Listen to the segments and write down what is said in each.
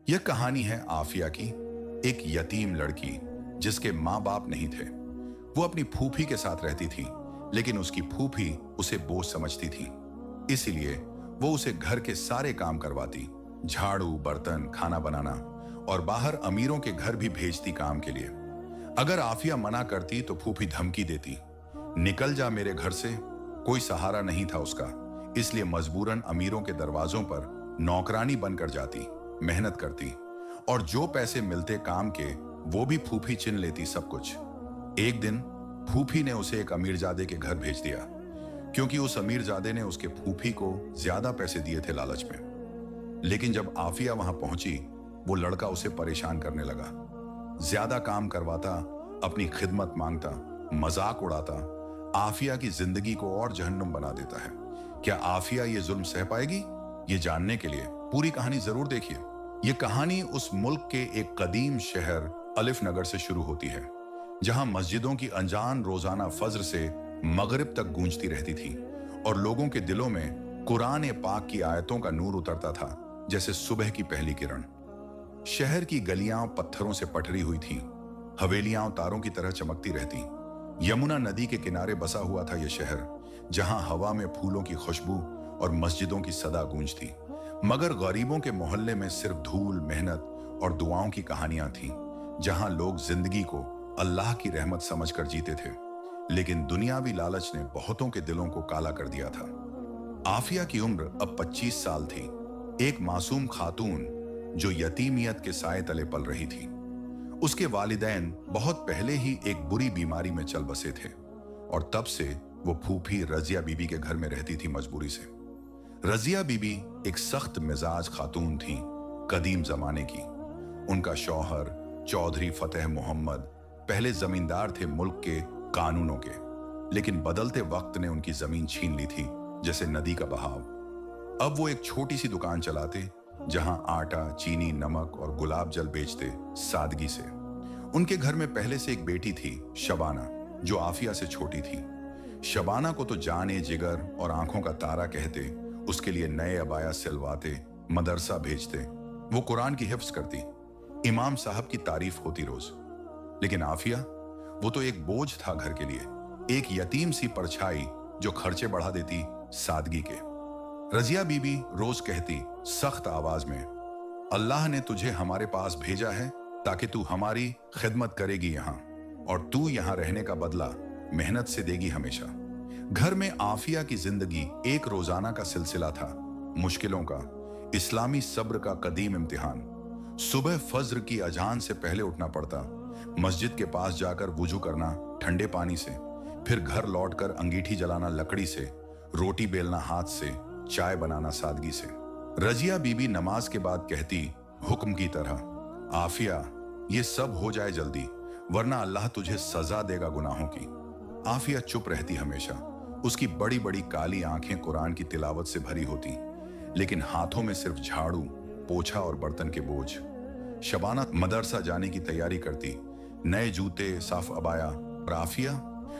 यह कहानी है आफिया की, एक यतीम लड़की जिसके माँ बाप नहीं थे। वो अपनी फूफी के साथ रहती थी, लेकिन उसकी फूफी उसे बोझ समझती थी। इसीलिए वो उसे घर के सारे काम करवाती, झाड़ू, बर्तन, खाना बनाना, और बाहर अमीरों के घर भी भेजती काम के लिए। अगर आफिया मना करती तो फूफी धमकी देती, निकल जा मेरे घर से। कोई सहारा नहीं था उसका, इसलिए मजबूरन अमीरों के दरवाजों पर नौकरानी बनकर जाती, मेहनत करती, और जो पैसे मिलते काम के वो भी फूफी छीन लेती सब कुछ। एक दिन फूफी ने उसे एक अमीरजादे के घर भेज दिया, क्योंकि उस अमीरजादे ने उसके फूफी को ज्यादा पैसे दिए थे लालच में। लेकिन जब आफिया वहां पहुंची, वो लड़का उसे परेशान करने लगा, ज्यादा काम करवाता, अपनी खिदमत मांगता, मजाक उड़ाता, आफिया की जिंदगी को और जहन्नुम बना देता है। क्या आफिया ये जुल्म सह पाएगी? ये जानने के लिए पूरी कहानी जरूर देखिए। ये कहानी उस मुल्क के एक कदीम शहर अलिफ नगर से शुरू होती है, जहां मस्जिदों की अजान रोजाना फज्र से मगरिब तक गूंजती रहती थी और लोगों के दिलों में कुरान पाक की आयतों का नूर उतरता था, जैसे सुबह की पहली किरण। शहर की गलियां पत्थरों से पटरी हुई थीं, हवेलियां तारों की तरह चमकती रहती। यमुना नदी के किनारे बसा हुआ था यह शहर, जहां हवा में फूलों की खुशबू और मस्जिदों की सदा गूंजती। मगर गरीबों के मोहल्ले में सिर्फ धूल, मेहनत और दुआओं की कहानियां थीं, जहां लोग जिंदगी को अल्लाह की रहमत समझकर जीते थे। लेकिन दुनियावी लालच ने बहुतों के दिलों को काला कर दिया था। आफिया की उम्र अब 25 साल थी, एक मासूम खातून जो यतीमियत के साए तले पल रही थी। उसके वालिदैन बहुत पहले ही एक बुरी बीमारी में चल बसे थे, और तब से वो फूफी रजिया बीबी के घर में रहती थी मजबूरी से। रजिया बीबी एक सख्त मिजाज खातून थी, कदीम जमाने की। उनका शौहर चौधरी फतेह मोहम्मद पहले जमींदार थे मुल्क के कानूनों के, लेकिन बदलते वक्त ने उनकी जमीन छीन ली थी, जैसे नदी का बहाव। अब वो एक छोटी सी दुकान चलाते, जहां आटा, चीनी, नमक और गुलाब जल बेचते, सादगी से। उनके घर में पहले से एक बेटी थी, शबाना, जो आफिया से छोटी थी। शबाना को तो जाने जिगर और आंखों का तारा कहते, उसके लिए नए अबाया सिलवाते, मदरसा भेजते, वो कुरान की हिफ्ज करती, इमाम साहब की तारीफ होती रोज। लेकिन आफिया, वो तो एक बोझ था घर के लिए, एक यतीम सी परछाई जो खर्चे बढ़ा देती सादगी के। रजिया बीबी रोज कहती सख्त आवाज में, अल्लाह ने तुझे हमारे पास भेजा है ताकि तू हमारी खिदमत करेगी यहाँ, और तू यहाँ रहने का बदला मेहनत से देगी हमेशा। घर में आफिया की जिंदगी एक रोजाना का सिलसिला था, मुश्किलों का, इस्लामी सब्र का कदीम इम्तिहान। सुबह फज्र की अजान से पहले उठना पड़ता, मस्जिद के पास जाकर वुजू करना ठंडे पानी से, फिर घर लौटकर अंगीठी जलाना लकड़ी से, रोटी बेलना हाथ से, चाय बनाना सादगी से। रजिया बीबी नमाज के बाद कहती हुक्म की तरह, आफिया ये सब हो जाए जल्दी, वरना अल्लाह तुझे सजा देगा गुनाहों की। आफिया चुप रहती हमेशा, उसकी बड़ी बड़ी काली आंखें कुरान की तिलावत से भरी होती, लेकिन हाथों में सिर्फ झाड़ू, पोछा और बर्तन के बोझ। शबाना मदरसा जाने की तैयारी करती, नए जूते, साफ अबाया, और आफिया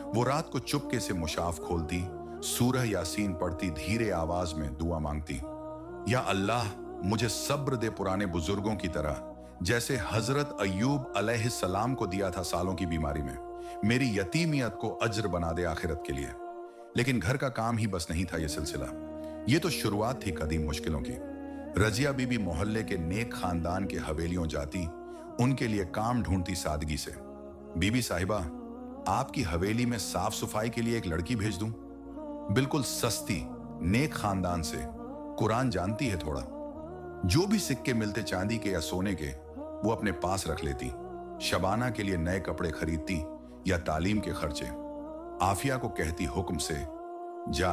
वो रात को चुपके से मुशाफ खोलती, सूरह यासीन पढ़ती, धीरे आवाज में दुआ मांगती, या अल्लाह मुझे सब्र दे पुराने बुजुर्गों की तरह, जैसे हजरत अय्यूब अलैहिस्सलाम को दिया था सालों की बीमारी में। मेरी यतीमियत को अज्र बना दे आखिरत के लिए। लेकिन घर का काम ही बस नहीं था ये सिलसिला, ये तो शुरुआत थी कदीम मुश्किलों की। रजिया बीबी मोहल्ले के नेक खानदान के हवेलियों जाती, उनके लिए काम ढूंढती सादगी से। बीबी साहिबा, आपकी हवेली में साफ सफाई के लिए एक लड़की भेज दूं? बिल्कुल सस्ती, नेक खानदान से, कुरान जानती है थोड़ा। जो भी सिक्के मिलते चांदी के या सोने के, वो अपने पास रख लेती। शबाना के लिए नए कपड़े खरीदती या तालीम के खर्चे। आफिया को कहती हुक्म से, जा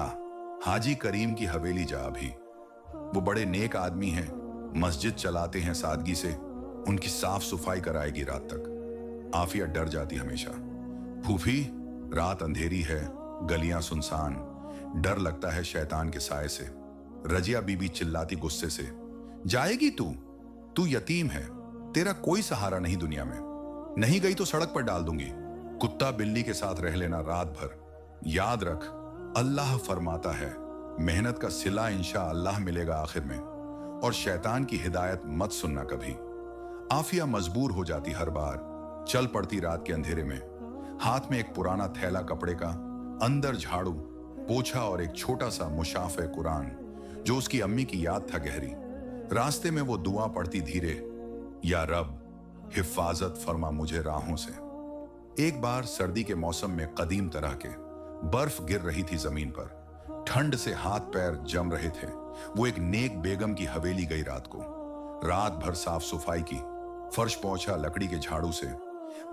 हाजी करीम की हवेली जा अभी, वो बड़े नेक आदमी हैं, मस्जिद चलाते हैं सादगी से, उनकी साफ सफाई कराएगी रात तक। आफिया डर जाती हमेशा, फूफी रात अंधेरी है, गलियां सुनसान, डर लगता है शैतान के साए से। रजिया बीबी चिल्लाती गुस्से से, जाएगी तू यतीम है, तेरा कोई सहारा नहीं दुनिया में, नहीं गई तो सड़क पर डाल दूंगी, कुत्ता बिल्ली के साथ रह लेना रात भर। याद रख, अल्लाह फरमाता है मेहनत का सिला इंशा अल्लाह मिलेगा आखिर में। और शैतान की हिदायत मत सुनना कभी। आफिया मजबूर हो जाती हर बार, चल पड़ती रात के अंधेरे में, हाथ में एक पुराना थैला कपड़े का, अंदर झाड़ू, पोछा और एक छोटा सा मुशाफ़े कुरान जो उसकी अम्मी की याद था गहरी। रास्ते में वो दुआ पढ़ती धीरे, या रब हिफाजत फरमा मुझे राहों से। एक बार सर्दी के मौसम में कदीम तरह के बर्फ गिर रही थी जमीन पर, ठंड से हाथ पैर जम रहे थे। वो एक नेक बेगम की हवेली गई रात को, रात भर साफ सफाई की, फर्श पोंछा लकड़ी के झाड़ू से,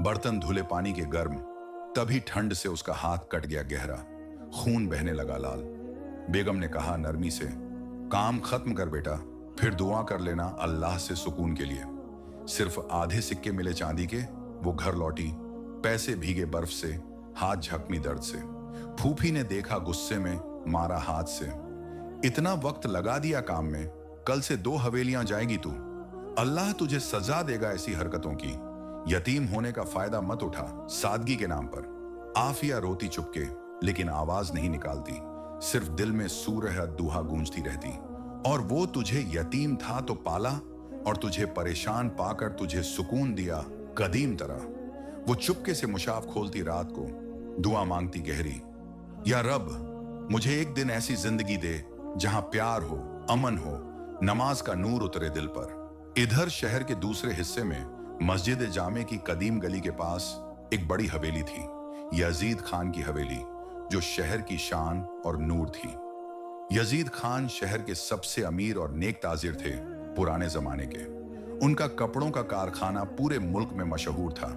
बर्तन धुले पानी के गर्म। तभी ठंड से उसका हाथ कट गया गहरा, खून बहने लगा लाल। बेगम ने कहा नरमी से, काम खत्म कर बेटा, फिर दुआ कर लेना अल्लाह से सुकून के लिए। सिर्फ आधे सिक्के मिले चांदी के। वो घर लौटी, पैसे भीगे बर्फ से, हाथ झकमी दर्द से। फूफी ने देखा गुस्से में, मारा हाथ से, इतना वक्त लगा दिया काम में, कल से 2 हवेलियां जाएगी तू। अल्लाह तुझे सजा देगा ऐसी हरकतों की। यतीम होने का फायदा मत उठा सादगी के नाम पर। आफिया रोती चुपके, लेकिन आवाज नहीं निकालती, सिर्फ दिल में सूरह दुहा गूंजती रहती। और वो तुझे यतीम था तो पाला, और तुझे परेशान पाकर तुझे सुकून दिया कदीम तरह। वो चुपके से मुशाफ खोलती रात को, दुआ मांगती गहरी, या रब मुझे एक दिन ऐसी जिंदगी दे जहां प्यार हो, अमन हो, नमाज का नूर उतरे दिल पर। इधर शहर के दूसरे हिस्से में मस्जिद जामे की कदीम गली के पास एक बड़ी हवेली थी, यजीद खान की हवेली, जो शहर की शान और नूर थी। यजीद खान शहर के सबसे अमीर और नेक ताजिर थे पुराने जमाने के। उनका कपड़ों का कारखाना पूरे मुल्क में मशहूर था।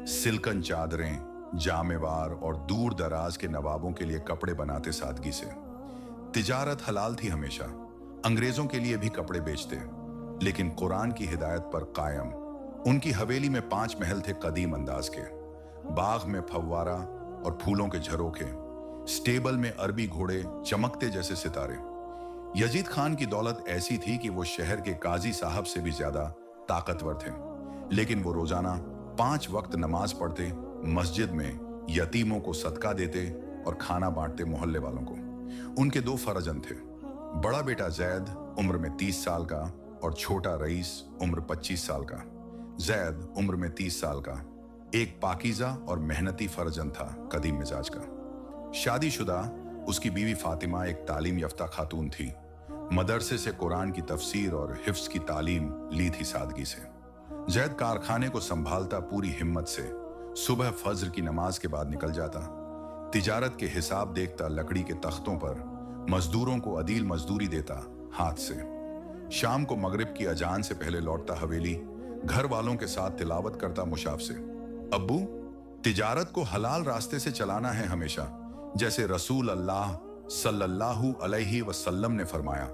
सिल्कन चादरें, जामेवार और दूर दराज के नवाबों के लिए कपड़े बनाते सादगी से। तिजारत हलाल थी हमेशा, अंग्रेजों के लिए भी कपड़े बेचते, लेकिन कुरान की हिदायत पर कायम। उनकी हवेली में 5 महल थे कदीम अंदाज के, बाग में फव्वारा और फूलों के झरोखे, स्टेबल में अरबी घोड़े चमकते जैसे सितारे। यजीद खान की दौलत ऐसी थी कि वो शहर के काजी साहब से भी ज्यादा ताकतवर थे, लेकिन वो रोजाना 5 वक्त नमाज पढ़ते, मस्जिद में यतीमों को सदका देते और खाना बांटते मोहल्ले वालों को। उनके 2 फरजंद थे, बड़ा बेटा जैद उम्र में 30 साल का और छोटा रईस उम्र 25 साल का। जैद उम्र में 30 साल का एक पाकीज़ा और मेहनती फरजंद था, कदीम मिजाज का। शादीशुदा उसकी बीवी फातिमा एक तालीम याफ्ता खातून थी, मदरसे से कुरान की तफसीर और हिफ्स की तालीम ली थी सादगी से। जैद कारखाने को संभालता पूरी हिम्मत से, सुबह फज्र की नमाज के बाद निकल जाता, तिजारत के हिसाब देखता लकड़ी के तख्तों पर, मजदूरों को अदील मजदूरी देता हाथ से। शाम को मगरिब की अजान से पहले लौटता हवेली, घर वालों के साथ तिलावत करता मुशाफ से, अब्बू तिजारत को हलाल रास्ते से चलाना है हमेशा, जैसे रसूल अल्लाह सल्लल्लाहु अलैहि वसल्लम ने फरमाया,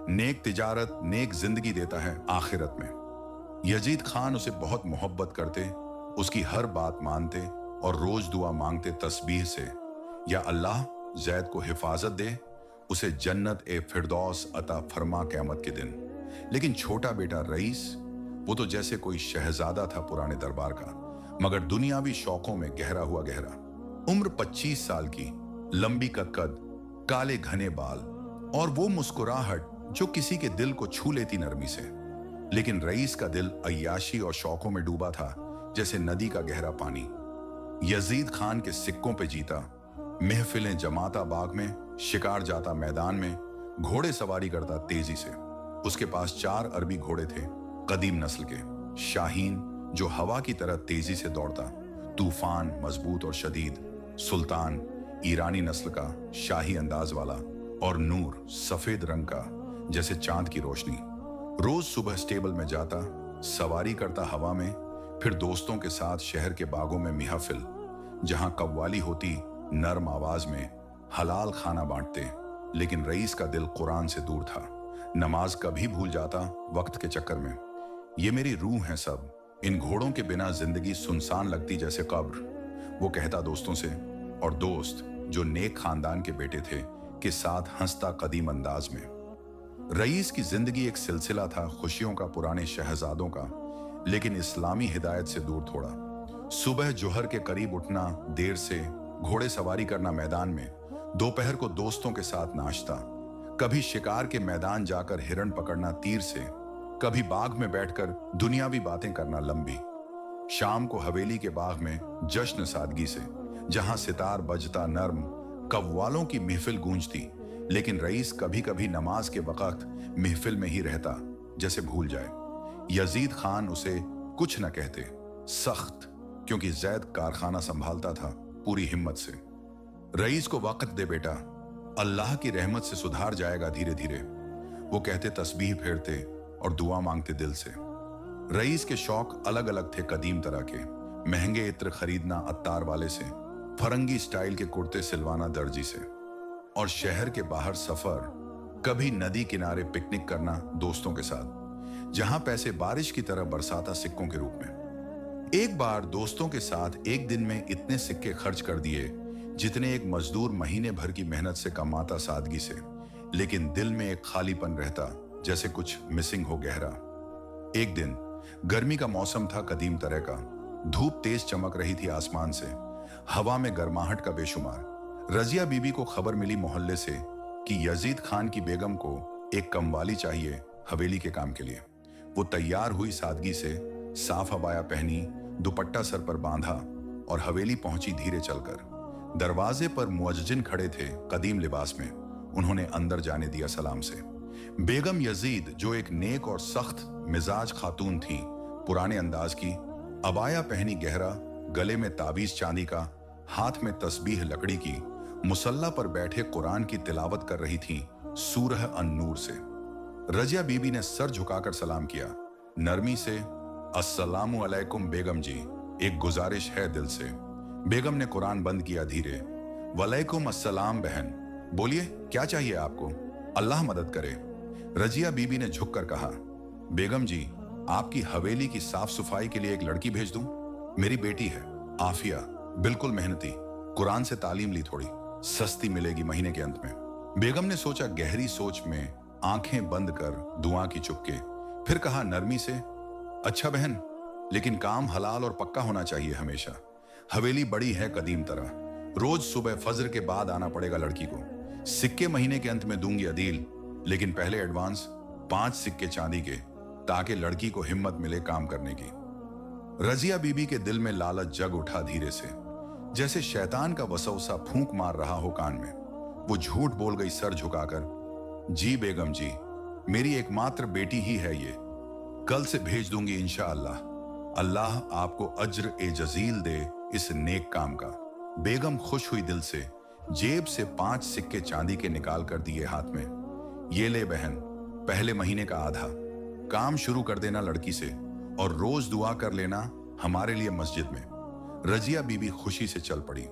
नेक तिजारत नेक जिंदगी देता है आखिरत में। यजीद खान उसे बहुत मोहब्बत करते, उसकी हर बात मानते और रोज दुआ मांगते तस्बीह से, या अल्लाह जैद को हिफाजत दे, उसे जन्नत ए फिरदौस अता फरमा क़यामत के दिन। लेकिन छोटा बेटा रईस, वो तो जैसे कोई शहजादा था पुराने दरबार का, मगर दुनियावी शौकों में गहरा हुआ गहरा। उम्र 25 साल की, लंबी कद, काले घने बाल और वो मुस्कुराहट जो किसी के दिल को छू लेती नरमी से। लेकिन रईस का दिल अय्याशी और शौकों में डूबा था, जैसे नदी का गहरा पानी। यजीद खान के सिक्कों पे जीता, महफिलें जमाता बाग में, शिकार जाता मैदान में, घोड़े सवारी करता तेजी से। उसके पास 4 अरबी घोड़े थे, कदीम नस्ल के, शाहीन जो हवा की तरह तेजी से दौड़ता, तूफान मजबूत और शदीद, सुल्तान ईरानी नस्ल का, शाही अंदाज वाला, और नूर सफेद रंग का जैसे चांद की रोशनी। रोज सुबह स्टेबल में जाता, सवारी करता हवा में, फिर दोस्तों के साथ शहर के बागों में महफिल, जहां कव्वाली होती नर्म आवाज में, हलाल खाना बांटते। लेकिन रईस का दिल कुरान से दूर था, नमाज कभी भूल जाता वक्त के चक्कर में। ये मेरी रूह है सब, इन घोड़ों के बिना जिंदगी सुनसान लगती जैसे कब्र, वो कहता दोस्तों से। और दोस्त जो नेक खानदान के बेटे थे के साथ हंसता कदीम अंदाज में। रईस की जिंदगी एक सिलसिला था खुशियों का पुराने शहजादों का, लेकिन इस्लामी हिदायत से दूर थोड़ा। सुबह जोहर के करीब उठना देर से, घोड़े सवारी करना मैदान में, दोपहर को दोस्तों के साथ नाश्ता, कभी शिकार के मैदान जाकर हिरण पकड़ना तीर से, कभी बाग में बैठकर दुनियावी बातें करना लंबी। शाम को हवेली के बाग में जश्न सादगी से, जहां सितार बजता नर्म, कव्वालों की महफिल गूंजती, लेकिन रईस कभी कभी नमाज के वक्त महफिल में ही रहता, जैसे भूल जाए। यजीद खान उसे कुछ न कहते, सख्त, क्योंकि जैद कारखाना संभालता था पूरी हिम्मत से। रईस को वक्त दे बेटा, अल्लाह की रहमत से सुधार जाएगा धीरे धीरे, वो कहते, तस्बीह फेरते और दुआ मांगते दिल से। रईस के शौक अलग अलग थे कदीम तरह के। महंगे इत्र खरीदना अत्तार वाले से, फरंगी स्टाइल के कुर्ते सिलवाना दर्जी से, और शहर के बाहर सफर, कभी नदी किनारे पिकनिक करना दोस्तों के साथ, जहां पैसे बारिश की तरह बरसाता सिक्कों के रूप में। एक बार दोस्तों के साथ एक दिन में इतने सिक्के खर्च कर दिए जितने एक मजदूर महीने भर की मेहनत से कमाता सादगी से, लेकिन दिल में एक खालीपन रहता, जैसे कुछ मिसिंग हो गहरा। एक दिन गर्मी का मौसम था कदीम तरह का, धूप तेज चमक रही थी आसमान से, हवा में गर्माहट का बेशुमार। रजिया बीबी को खबर मिली मोहल्ले से कि यजीद खान की बेगम को एक कमवाली चाहिए हवेली के काम के लिए। वो तैयार हुई सादगी से, साफ अबाया पहनी, दुपट्टा सर पर बांधा और हवेली पहुंची धीरे चलकर। दरवाजे पर मुअज्जिन खड़े थे कदीम लिबास में, उन्होंने अंदर जाने दिया सलाम से। बेगम यजीद, जो एक नेक और सख्त मिजाज खातून थी, पुराने अंदाज की, अबाया पहनी गहरा, गले में ताबीज चांदी का, हाथ में तस्बीह लकड़ी की, मुसल्ला पर बैठे कुरान की तिलावत कर रही थी सूरह अन-नूर से। रजिया बीबी ने सर झुकाकर सलाम किया, नरमी से, अस्सलामु अलैकुम बेगम जी, एक गुजारिश है दिल से। बेगम ने कुरान बंद किया धीरे, वलैकुम अस्सलाम बहन, बोलिए क्या चाहिए आपको, अल्लाह मदद करे। रजिया बीबी ने झुककर कहा, बेगम जी, आपकी हवेली की साफ सफाई के लिए एक लड़की भेज दूं? मेरी बेटी है आफिया, बिल्कुल मेहनती, कुरान से तालीम ली थोड़ी, सस्ती मिलेगी महीने के अंत में। बेगम ने सोचा, गहरी सोच में आंखें बंद कर दुआ की चुपके, फिर कहा नरमी से, अच्छा बहन, लेकिन काम हलाल और पक्का होना चाहिए हमेशा। हवेली बड़ी है कदीम तरह, रोज सुबह फजर के बाद आना पड़ेगा लड़की को। सिक्के महीने के अंत में दूंगी अदील, लेकिन पहले एडवांस 5 सिक्के चांदी के, ताकि लड़की को हिम्मत मिले काम करने की। रजिया बीबी के दिल में लालच जग उठा धीरे से, जैसे शैतान का वसवसा फूंक मार रहा हो कान में। वो झूठ बोल गई सर झुकाकर, जी बेगम जी, मेरी एकमात्र बेटी ही है ये, कल से भेज दूंगी इंशाअल्लाह। अल्लाह आपको अज्र ए जजील दे इस नेक काम का। बेगम खुश हुई दिल से, जेब से 5 सिक्के चांदी के निकाल कर दिए हाथ में। ये ले बहन, पहले महीने का आधा, काम शुरू कर देना लड़की से, और रोज दुआ कर लेना हमारे लिए मस्जिद में। रजिया बीबी खुशी से चल पड़ी,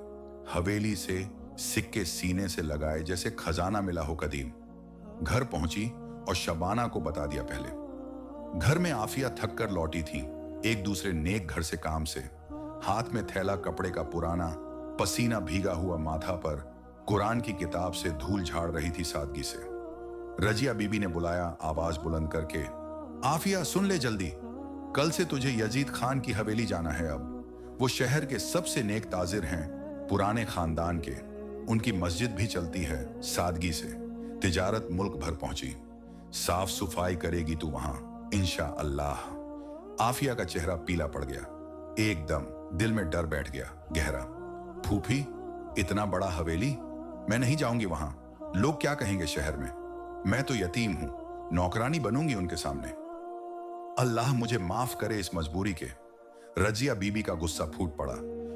हवेली से सिक्के सीने से लगाए जैसे खजाना मिला हो कदीम। घर पहुंची और शबाना को बता दिया पहले। घर में आफिया थक कर लौटी थी एक दूसरे नेक घर से काम से, हाथ में थैला कपड़े का पुराना, पसीना भीगा हुआ माथा पर कुरान की किताब से धूल झाड़ रही थी सादगी से। रजिया बीबी ने बुलाया आवाज बुलंद करके, आफिया सुन ले जल्दी, कल से तुझे यजीद खान की हवेली जाना है। अब वो शहर के सबसे नेक ताजिर हैं, पुराने खानदान के, उनकी मस्जिद भी चलती है सादगी से। तिजारत मुल्क भर पहुंची, साफ सफाई करेगी तू वहां इंशाअल्लाह। आफिया का चेहरा पीला पड़ गया, एकदम दिल में डर बैठ गया गहरा। फूफी, इतना बड़ा हवेली, मैं नहीं जाऊंगी वहां, लोग क्या कहेंगे शहर में, मैं तो यतीम हूं, नौकरानी बनूंगी उनके सामने। अल्लाह मुझे माफ करे इस मजबूरी के। रजिया बीबी का गुस्सा फूट पड़ा,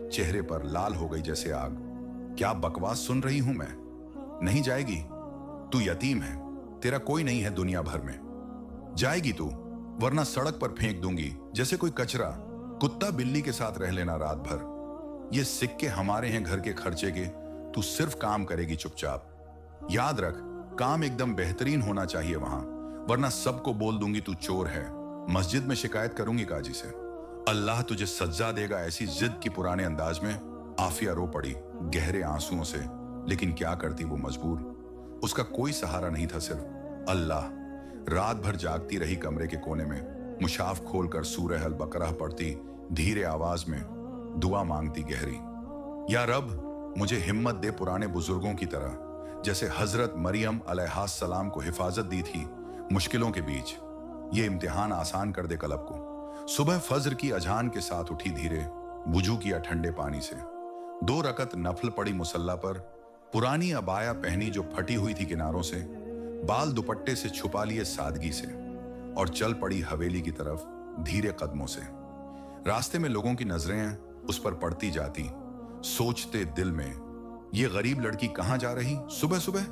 चेहरे पर लाल हो गई जैसे आग। क्या बकवास सुन रही हूं मैं, नहीं जाएगी, तू यतीम है, तेरा कोई नहीं है दुनिया भर में, जाएगी तू, वरना सड़क पर फेंक दूंगी जैसे कोई कचरा, कुत्ता बिल्ली के साथ रह लेना रात भर। ये सिक्के हमारे हैं घर के खर्चे के, तू सिर्फ काम करेगी चुपचाप। याद रख, काम एकदम बेहतरीन होना चाहिए वहां, वरना सबको बोल दूंगी तू चोर है, मस्जिद में शिकायत करूंगी काजी से। अल्लाह तुझे सज्जा देगा ऐसी जिद की पुराने अंदाज में। आफिया रो पड़ी गहरे आंसुओं से, लेकिन क्या करती वो मजबूर, उसका कोई सहारा नहीं था, सिर्फ अल्लाह। रात भर जागती रही कमरे के कोने में, मुशाफ खोलकर सूरह अल बकरा पढ़ती धीरे आवाज में, दुआ मांगती गहरी, या रब मुझे हिम्मत दे पुराने बुजुर्गों की तरह, जैसे हजरत मरियम अलैहिस्सलाम को हिफाजत दी थी मुश्किलों के बीच। ये इम्तिहान आसान कर दे कलब को। सुबह फज्र की अजान के साथ उठी धीरे, वुजू किया ठंडे पानी से, 2 रकत नफल पड़ी मुसल्ला पर, पुरानी अबाया पहनी जो फटी हुई थी किनारों से, बाल दुपट्टे से छुपा लिए सादगी से, और चल पड़ी हवेली की तरफ धीरे कदमों से। रास्ते में लोगों की नजरें उस पर पड़ती जाती, सोचते दिल में ये गरीब लड़की कहां जा रही सुबह सुबह।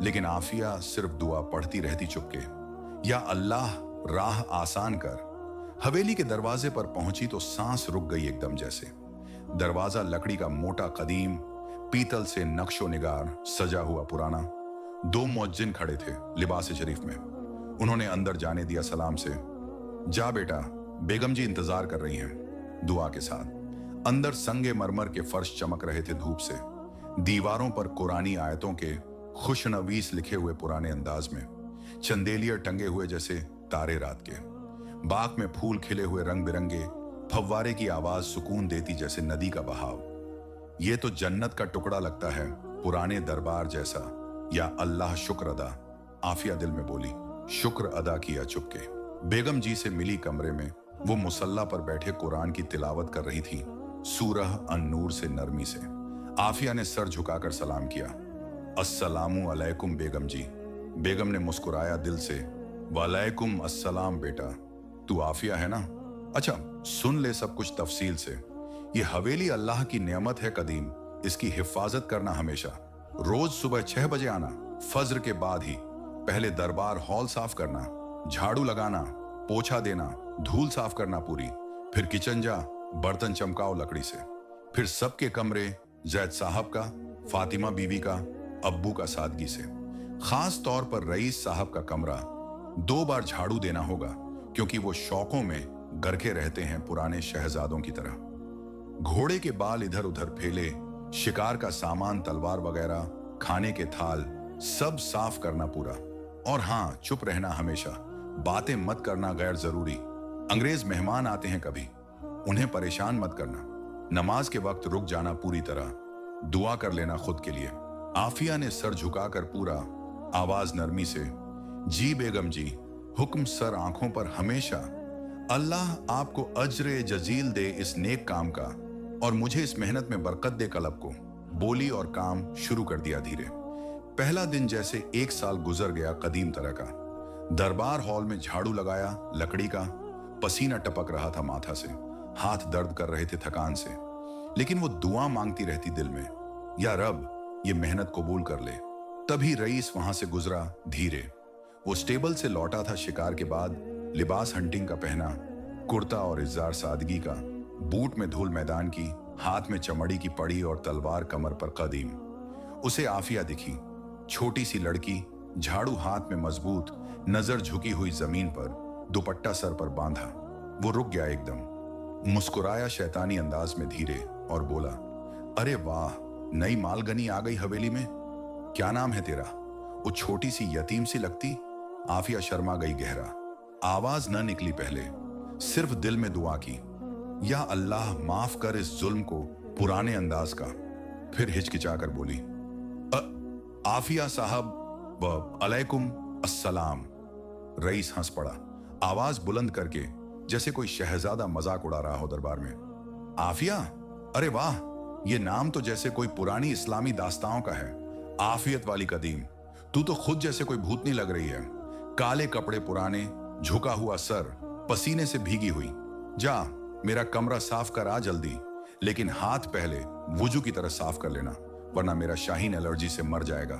लेकिन आफिया सिर्फ दुआ पढ़ती रहती चुपके, या अल्लाह राह आसान कर। हवेली के दरवाजे पर पहुंची तो सांस रुक गई एकदम जैसे। दरवाजा लकड़ी का मोटा कदीम, पीतल से नक्शो निगार सजा हुआ पुराना। 2 मुअज्जिन खड़े थे लिबास शरीफ में। उन्होंने अंदर जाने दिया सलाम से। जा बेटा, बेगम जी इंतजार कर रही हैं, दुआ के साथ। अंदर संगे मरमर के फर्श चमक रहे थे धूप से। दीवारों पर कुरानी आयतों के खुशनवीस लिखे हुए पुराने अंदाज में, चंदेलिया टंगे हुए जैसे तारे रात के। बाग में फूल खिले हुए रंग बिरंगे, फव्वारे की आवाज सुकून देती जैसे नदी का बहाव। ये तो जन्नत का टुकड़ा लगता है, पुराने दरबार जैसा। या अल्लाह शुक्र अदा, आफिया दिल में बोली। शुक्र अदा किया चुपके। बेगम जी से मिली कमरे में। वो मुसल्ला पर बैठे कुरान की तिलावत कर रही थी, सूरह अन-नूर से नरमी से। आफिया ने सर झुकाकर सलाम किया। अस्सलामु अलैकुम बेगम जी। बेगम ने मुस्कुराया दिल से। वालेकुम अस्सलाम बेटा, तू आफिया है ना? अच्छा, सुन ले सब कुछ तफसील से। ये हवेली अल्लाह की नेमत है कदीम, इसकी हिफाजत करना हमेशा। रोज सुबह 6 बजे आना, फज्र के बाद ही। पहले दरबार हॉल साफ करना, झाड़ू लगाना, पोछा देना, धूल साफ करना पूरी। फिर किचन जा, बर्तन चमकाओ लकड़ी से। फिर सबके कमरे, जैद साहब का, फातिमा बीवी का, अब्बू का सादगी से। खास तौर पर रईस साहब का कमरा 2 बार झाड़ू देना होगा, क्योंकि वो शौकों में गरके रहते हैं पुराने शहजादों की तरह। घोड़े के बाल इधर उधर फैले, शिकार का सामान, तलवार वगैरह, खाने के थाल, सब साफ करना पूरा। और हाँ, चुप रहना हमेशा, बातें मत करना गैर जरूरी। अंग्रेज मेहमान आते हैं कभी, उन्हें परेशान मत करना। नमाज के वक्त रुक जाना पूरी तरह, दुआ कर लेना खुद के लिए। आफिया ने सर झुकाकर पूरा, आवाज नरमी से। जी बेगम जी, हुक्म सर आंखों पर हमेशा। अल्लाह आपको अज्र जजील दे इस नेक काम का, और मुझे इस मेहनत में बरकत दे कलब को। बोली और काम शुरू कर दिया धीरे। पहला दिन जैसे 1 साल गुजर गया कदीम तरह का। दरबार हॉल में झाड़ू लगाया लकड़ी का, पसीना टपक रहा था माथा से, हाथ दर्द कर रहे थे थकान से। लेकिन वो दुआ मांगती रहती दिल में, या रब ये मेहनत कबूल कर ले। तभी रईस वहां से गुजरा धीरे। वो स्टेबल से लौटा था शिकार के बाद, लिबास हंटिंग का पहना, कुर्ता और इज़ार सादगी का, बूट में धूल मैदान की, हाथ में चमड़ी की पड़ी और तलवार कमर पर कदीम। उसे आफिया दिखी, छोटी सी लड़की, झाड़ू हाथ में मजबूत, नजर झुकी हुई जमीन पर, दुपट्टा सर पर बांधा। वो रुक गया एकदम, मुस्कुराया शैतानी अंदाज में धीरे और बोला, अरे वाह, नई मालगनी आ गई हवेली में। क्या नाम है तेरा? वो छोटी सी यतीम सी लगती। आफिया शर्मा गई गहरा। आवाज न निकली पहले, सिर्फ दिल में दुआ की, या अल्लाह माफ कर इस जुल्म को, पुराने अंदाज का। फिर हिचकिचाकर बोली, आफिया साहब, अलैकुम अस्सलाम। रईस हंस पड़ा, आवाज बुलंद करके, जैसे कोई शहजादा मजाक उड़ा रहा हो दरबार में। आफिया? अरे वाह, ये नाम तो जैसे कोई पुरानी इस्लामी दास्ताओं का है। आफियत वाली कदीम, तू तो खुद जैसे कोई भूतनी लग रही है। काले कपड़े पुराने, झुका हुआ सर, पसीने से भीगी हुई। जा, मेरा कमरा साफ कर आ जल्दी, लेकिन हाथ पहले वुजू की तरह साफ कर लेना, वरना मेरा शाहीन एलर्जी से मर जाएगा।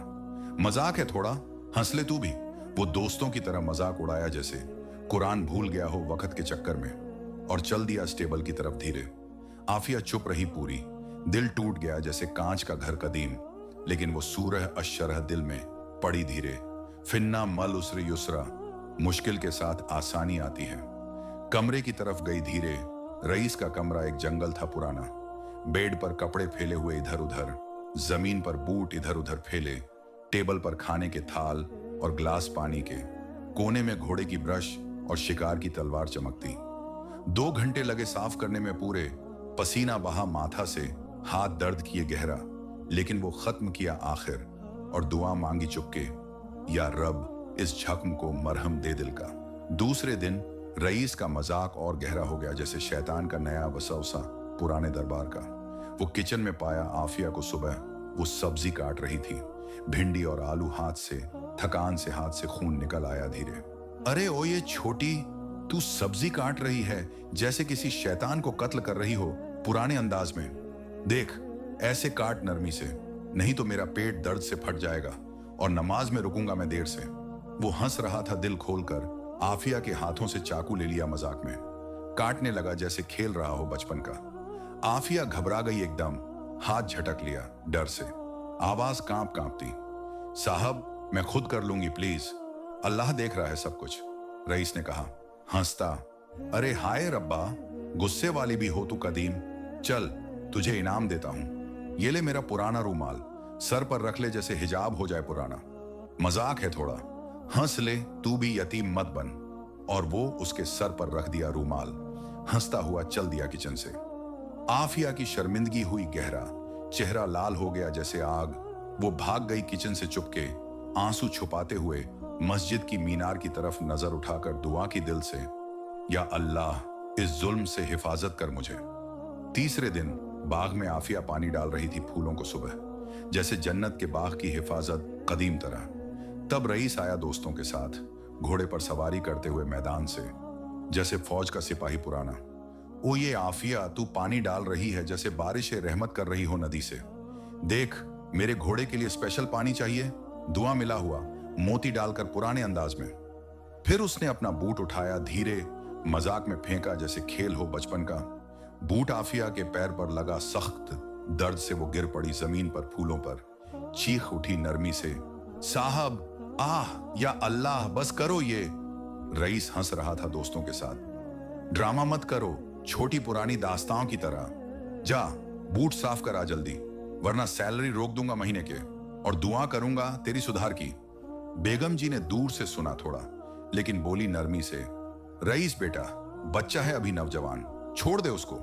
मजाक है थोड़ा, हंस ले तू भी। वो दोस्तों की तरह मजाक उड़ाया जैसे कुरान भूल गया हो वक्त के चक्कर में, और चल दिया स्टेबल की तरफ धीरे। आफिया चुप रही पूरी, दिल टूट गया जैसे कांच का घर कदीम। लेकिन वो सूरह अशरह दिल में पड़ी धीरे। फिन्ना मल उसर युसरा, मुश्किल के साथ आसानी आती है। कमरे की तरफ गई धीरे। रईस का कमरा एक जंगल था पुराना। बेड पर कपड़े फैले हुए इधर उधर, जमीन पर बूट इधर उधर फैले, टेबल पर खाने के थाल और ग्लास पानी के, कोने में घोड़े की ब्रश और शिकार की तलवार चमकती। 2 घंटे लगे साफ करने में पूरे। पसीना बहा माथा से, हाथ दर्द किए गहरा, लेकिन वो खत्म किया आखिर। और दुआ मांगी चुपके, या रब इस जख्म को मरहम दे दिल का। दूसरे दिन रईस का मजाक और गहरा हो गया, जैसे शैतान का नया वसवसा पुराने दरबार का। वो किचन में पाया आफिया को सुबह वो सब्जी काट रही थी, भिंडी और आलू। थकान से हाथ से खून निकल आया धीरे। अरे ओ ये छोटी, तू सब्जी काट रही है जैसे किसी शैतान को कत्ल कर रही हो, पुराने अंदाज में। देख, ऐसे काट नरमी से, नहीं तो मेरा पेट दर्द से फट जाएगा और नमाज में रुकूंगा मैं देर से। वो हंस रहा था दिल खोलकर। आफिया के हाथों से चाकू ले लिया मजाक में, काटने लगा जैसे खेल रहा हो बचपन का। आफिया घबरा गई एकदम, हाथ झटक लिया डर से, आवाज कांपती। साहब मैं खुद कर लूंगी प्लीज, अल्लाह देख रहा है सब कुछ, रईस ने कहा हंसता। अरे हाय रब्बा, गुस्से वाली भी हो तू कदीम। चल तुझे इनाम देता हूं, ये ले मेरा पुराना रूमाल, सर पर रख ले जैसे हिजाब हो जाए पुराना। मजाक है थोड़ा, हंस ले, तू भी यतीम मत बन। और वो उसके सर पर रख दिया रूमाल, हंसता हुआ चल दिया किचन से। आफिया की शर्मिंदगी हुई गहरा, चेहरा लाल हो गया जैसे आग। वो भाग गई किचन से चुपके, आंसू छुपाते हुए मस्जिद की मीनार की तरफ नजर उठाकर दुआ की दिल से, या अल्लाह इस जुल्म से हिफाजत कर मुझे। तीसरे दिन बाग में आफिया पानी डाल रही थी फूलों को सुबह, जैसे जन्नत के बाग की हिफाजत कदीम तरह। तब रईस आया दोस्तों के साथ, घोड़े पर सवारी करते हुए मैदान से, जैसे फौज का सिपाही पुराना। ओ ये आफिया, तू पानी डाल रही है जैसे बारिश रहमत कर रही हो नदी से। देख, मेरे घोड़े के लिए स्पेशल पानी चाहिए, दुआ मिला हुआ, मोती डालकर पुराने अंदाज में। फिर उसने अपना बूट उठाया, धीरे मजाक में फेंका जैसे खेल हो बचपन का। बूट आफिया के पैर पर लगा, सख्त दर्द से वो गिर पड़ी जमीन पर, फूलों पर। चीख उठी नरमी से, साहब आह, या अल्लाह बस करो ये। रईस हंस रहा था दोस्तों के साथ। ड्रामा मत करो, छोटी पुरानी दास्तानों की तरह। जा बूट साफ करा जल्दी, वरना सैलरी रोक दूंगा महीने के, और दुआ करूंगा तेरी सुधार की। बेगम जी ने दूर से सुना थोड़ा, लेकिन बोली नरमी से, रईस बेटा, बच्चा है अभी नौजवान, छोड़ दे उसको,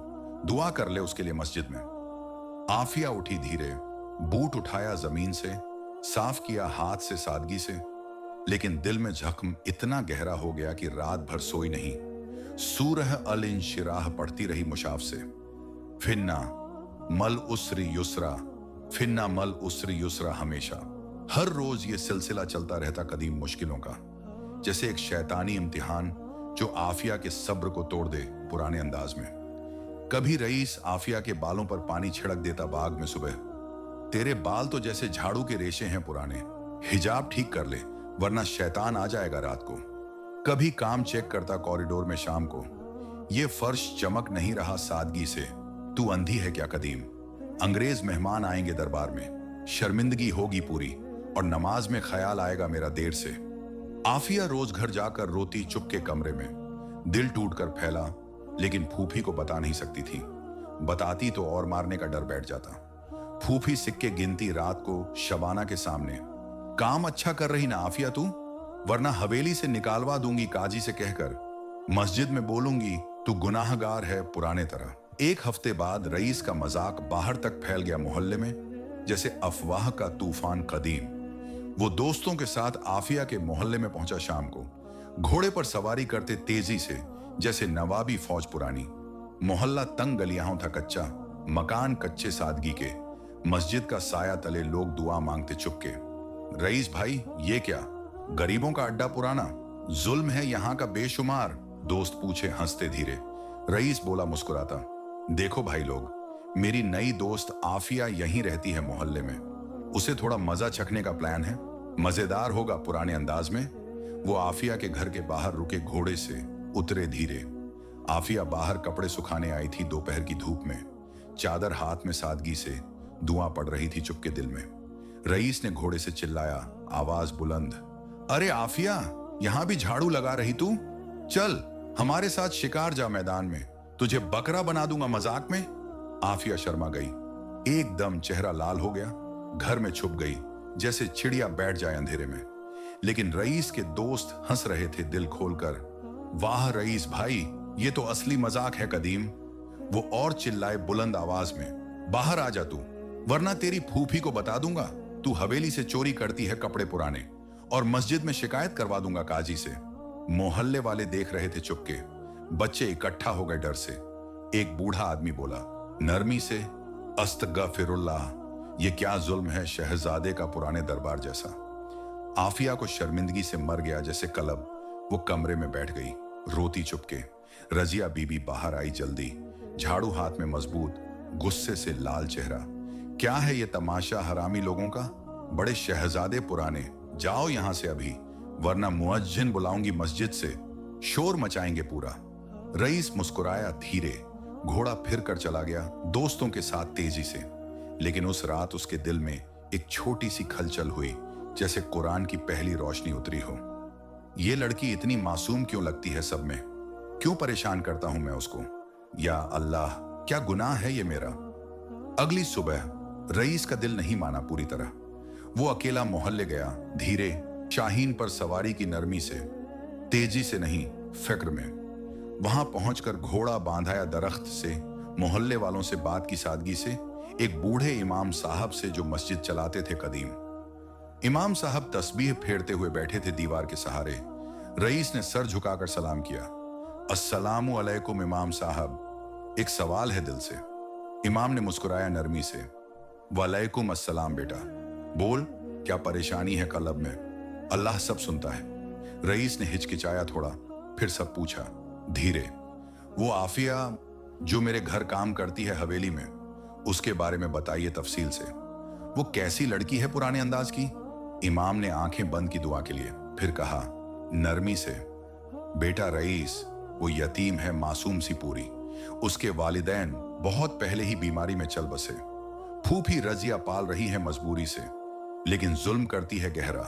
दुआ कर ले उसके लिए मस्जिद में। आफिया उठी धीरे, बूट उठाया जमीन से, साफ किया हाथ से सादगी से। लेकिन दिल में जख्म इतना गहरा हो गया कि रात भर सोई नहीं। सूरह अल इंशिराह पढ़ती रही मुशाफ से, फिन्ना मल उसरी युसरा, फिन्ना मल उसरी युसरा। हमेशा हर रोज ये सिलसिला चलता रहता कदीम मुश्किलों का, जैसे एक शैतानी इम्तिहान जो आफिया के सब्र को तोड़ दे पुराने अंदाज में। कभी रईस आफिया के बालों पर पानी छिड़क देता बाग में सुबह, तेरे बाल तो जैसे झाड़ू के रेशे हैं पुराने, हिजाब ठीक कर ले वरना शैतान आ जाएगा रात को। कभी काम चेक करता कॉरिडोर में शाम को, ये फर्श चमक नहीं रहा सादगी से, तू अंधी है क्या कदीम। अंग्रेज मेहमान आएंगे दरबार में, शर्मिंदगी होगी पूरी, और नमाज में ख्याल आएगा मेरा देर से। आफिया रोज घर जाकर रोती चुपके कमरे में, दिल टूट कर फैला, लेकिन फूफी को बता नहीं सकती थी। बताती तो और मारने का डर बैठ जाता। फूफी सिक्के गिनती रात को शबाना के सामने, काम अच्छा कर रही ना आफिया तू, वरना हवेली से निकालवा दूंगी काजी से कहकर, मस्जिद में बोलूंगी तू गुनाहगार है पुराने तरह। एक हफ्ते बाद रईस का मजाक बाहर तक फैल गया मोहल्ले में, जैसे अफवाह का तूफान कदीम। वो दोस्तों के साथ आफिया के मोहल्ले में पहुंचा शाम को, घोड़े पर सवारी करते तेजी से जैसे नवाबी फौज पुरानी। मोहल्ला तंग गलियां था कच्चा, मकान कच्चे सादगी के, मस्जिद का साया तले लोग दुआ मांगते चुपके। रईस भाई ये क्या, गरीबों का अड्डा पुराना, जुल्म है यहाँ का बेशुमार, दोस्त पूछे हंसते धीरे। रईस बोला मुस्कुराता, देखो भाई लोग, मेरी नई दोस्त आफिया यहीं रहती है मोहल्ले में, उसे थोड़ा मजा चखने का प्लान है, मजेदार होगा पुराने अंदाज में। वो आफिया के घर के बाहर रुके घोड़े से उतरे धीरे। आफिया बाहर कपड़े सुखाने आई थी दोपहर की धूप में, चादर हाथ में सादगी से दुआ पड़ रही थी चुपके दिल में। रईस ने घोड़े से चिल्लाया, आवाज बुलंद, अरे आफिया, यहां भी झाड़ू लगा रही तू, चल हमारे साथ शिकार जा मैदान में, तुझे बकरा बना दूंगा मजाक में। आफिया शर्मा गई, एकदम चेहरा लाल हो गया, घर में छुप गई जैसे चिड़िया बैठ जाए अंधेरे में। लेकिन रईस के दोस्त हंस रहे थे दिल खोलकर, वाह रईस भाई, ये तो असली मजाक है कदीम। वो और चिल्लाए बुलंद आवाज में, बाहर आ जा तू, वरना तेरी फूफी को बता दूंगा तू हवेली से चोरी करती है कपड़े पुराने, और मस्जिद में शिकायत करवा दूंगा काजी से। मोहल्ले वाले देख रहे थे चुपके, बच्चे इकट्ठा हो गए डर से। एक बूढ़ा आदमी बोला नरमी से, अस्तगफिरुल्लाह, ये क्या जुल्म है शहजादे का पुराने दरबार जैसा। आफिया को शर्मिंदगी से मर गया जैसे कलब। वो कमरे में बैठ गई, रोती चुपके। रजिया बीबी बाहर आई जल्दी, झाड़ू हाथ में मजबूत, गुस्से से लाल चेहरा। क्या है ये तमाशा हरामी लोगों का? बड़े शहजादे पुराने, जाओ यहां से अभी, वरना मुअज्जिन बुलाऊंगी मस्जिद से, शोर मचाएंगे पूरा। रईस मुस्कुराया धीरे, घोड़ा फिर कर चला गया दोस्तों के साथ तेजी से। लेकिन उस रात उसके दिल में एक छोटी सी खलचल हुई, जैसे कुरान की पहली रोशनी उतरी हो। ये लड़की इतनी मासूम क्यों लगती है सब में? क्यों परेशान करता हूं मैं उसको? या अल्लाह, क्या गुनाह है ये मेरा? अगली सुबह रईस का दिल नहीं माना पूरी तरह। वो अकेला मोहल्ले गया, धीरे, शाहीन पर सवारी की नरमी से, तेजी से नहीं, फिक्र में। वहां पहुंचकर घोड़ा बांधाया दरख्त से, मोहल्ले वालों से बात की सादगी से, एक बूढ़े इमाम साहब से जो मस्जिद चलाते थे कदीम। इमाम साहब तस्बीह फेरते हुए बैठे थे दीवार के सहारे। रईस ने सर झुकाकर सलाम किया। अस्सलामु अलैकुम इमाम साहब, एक सवाल है दिल से। इमाम ने मुस्कुराया नरमी से। वालेकुम अस्सलाम बेटा, बोल, क्या परेशानी है कलब में? अल्लाह सब सुनता है। रईस ने हिचकिचाया थोड़ा, फिर सब पूछा धीरे। वो आफिया जो मेरे घर काम करती है हवेली में, उसके बारे में बताइए तफसील से। वो कैसी लड़की है पुराने अंदाज की? इमाम ने आंखें बंद की दुआ के लिए, फिर कहा नरमी से, बेटा रईस, वो यतीम है मासूम सी पूरी। उसके वालिदैन बहुत पहले ही बीमारी में चल बसे। फूफी रजिया पाल रही है मजबूरी से, लेकिन जुल्म करती है गहरा।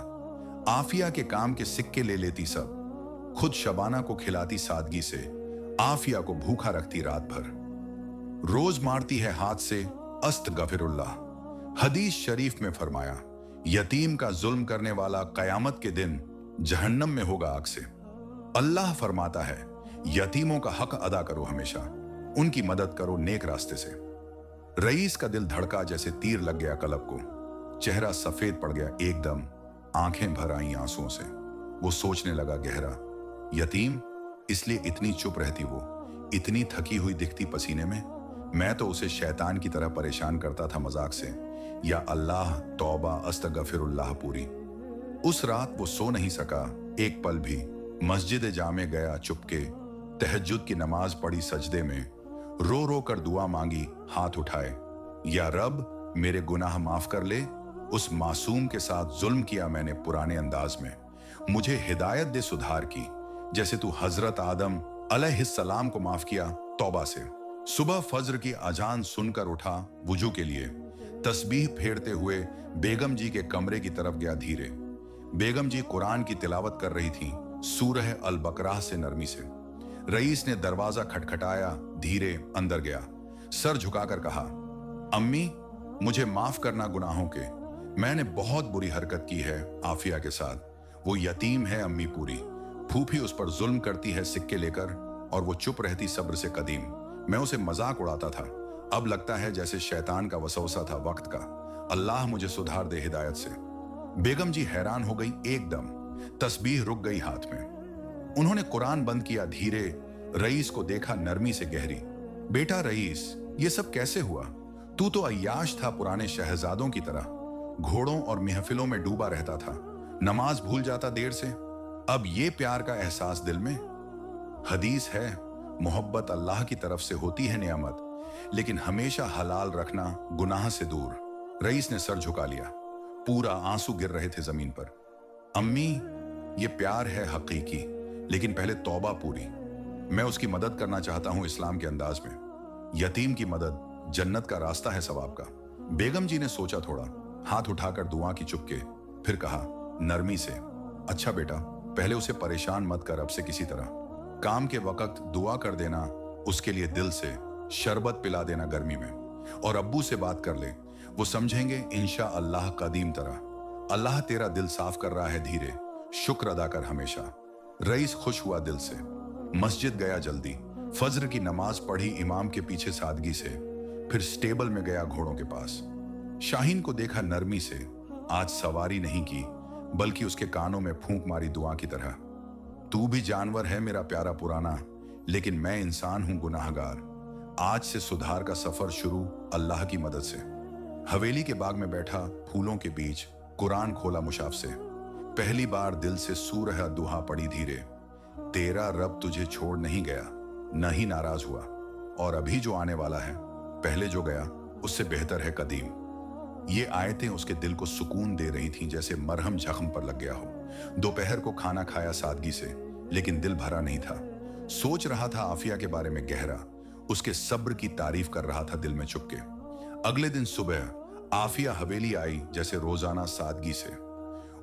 आफिया के काम के सिक्के ले लेती सब, खुद शबाना को खिलाती सादगी से, आफिया को भूखा रखती रात भर। रोज मारती है हाथ से अस्तगफिरुल्लाह। हदीस शरीफ में फरमाया, यतीम का जुल्म करने वाला कयामत के दिन जहन्नम में होगा आग से। अल्लाह फरमाता है, यतीमों का हक अदा करो हमेशा, उनकी मदद करो नेक रास्ते से। रईस का दिल धड़का जैसे तीर लग गया कलब को। चेहरा सफेद पड़ गया एकदम, आंखें भर आई आंसुओं से। वो सोचने लगा गहरा, यतीम इसलिए इतनी चुप रहती वो, इतनी थकी हुई दिखती पसीने में। मैं तो उसे शैतान की तरह परेशान करता था मजाक से। या अल्लाह, तौबा, अस्तगफिरुल्लाह पूरी। उस रात वो सो नहीं सका एक पल भी। मस्जिद जामे गया चुपके, तहज्जुद की नमाज पढ़ी सजदे में, रो रो कर दुआ मांगी हाथ उठाए। या रब, मेरे गुनाह माफ कर ले, उस मासूम के साथ जुल्म किया मैंने पुराने अंदाज में। मुझे हिदायत दे सुधार की, जैसे तू हजरत आदम अलैहिस्सलाम को माफ किया तौबा से। सुबह फज्र की अजान सुनकर उठा वुजू के लिए। तस्बीह फेरते हुए बेगम जी के कमरे की तरफ गया धीरे। बेगम जी कुरान की तिलावत कर रही थी, सूरह अल बकराह से नरमी से। रईस ने दरवाजा खटखटाया, धीरे अंदर गया, सर झुकाकर कहा, अम्मी, मुझे माफ करना गुनाहों के। मैंने बहुत बुरी हरकत की है आफिया के साथ। वो यतीम है अम्मी पूरी। फूफी उस पर जुल्म करती है सिक्के लेकर, और वो चुप रहती सब्र से कदीम। मैं उसे मजाक उड़ाता था, अब लगता है जैसे शैतान का वसवसा था वक्त का। अल्लाह मुझे सुधार दे हिदायत से। बेगम जी हैरान हो गई एकदम, तस्बीह रुक गई हाथ में। उन्होंने कुरान बंद किया धीरे, रईस को देखा नरमी से गहरी। बेटा रईस, ये सब कैसे हुआ? तू तो अय्याश था पुराने शहजादों की तरह, घोड़ों और महफिलों में डूबा रहता था, नमाज भूल जाता देर से। अब ये प्यार का एहसास दिल में? हदीस है, मोहब्बत अल्लाह की तरफ से होती है नेमत, लेकिन हमेशा हलाल रखना गुनाह से दूर। रईस ने सर झुका लिया, पूरा आंसू गिर रहे थे जमीन पर। अम्मी, ये प्यार है हकीकी, लेकिन पहले तौबा पूरी। मैं उसकी मदद करना चाहता हूं इस्लाम के अंदाज में। यतीम की मदद जन्नत का रास्ता है सवाब का। बेगम जी ने सोचा थोड़ा, हाथ उठाकर दुआ की चुपके, फिर कहा नरमी से, अच्छा बेटा, पहले उसे परेशान मत कर अब से किसी तरह। काम के वक्त दुआ कर देना उसके लिए दिल से, शरबत पिला देना गर्मी में, और अब्बू से बात कर ले, वो समझेंगे इंशा अल्लाह कदीम तरह। अल्लाह तेरा दिल साफ कर रहा है धीरे, शुक्र अदा कर हमेशा। रईस खुश हुआ दिल से, मस्जिद गया जल्दी, फज्र की नमाज पढ़ी इमाम के पीछे सादगी से, फिर स्टेबल में गया घोड़ों के पास। शाहीन को देखा नरमी से, आज सवारी नहीं की, बल्कि उसके कानों में फूंक मारी दुआ की तरह। तू भी जानवर है मेरा प्यारा पुराना, लेकिन मैं इंसान हूं गुनाहगार। आज से सुधार का सफर शुरू अल्लाह की मदद से। हवेली के बाग में बैठा फूलों के बीच कुरान खोला मुशाफ से। पहली बार दिल से सूरह दुहा पड़ी धीरे। तेरा रब तुझे छोड़ नहीं गया, न ही नाराज हुआ, और अभी जो आने वाला है पहले जो गया उससे बेहतर है कदीम। ये आयतें उसके दिल को सुकून दे रही थीं, जैसे मरहम जख्म पर लग गया हो। दोपहर को खाना खाया सादगी से, लेकिन दिल भरा नहीं था। सोच रहा था आफिया के बारे में गहरा, उसके सब्र की तारीफ कर रहा था दिल में चुपके। अगले दिन सुबह आफिया हवेली आई जैसे रोजाना सादगी से।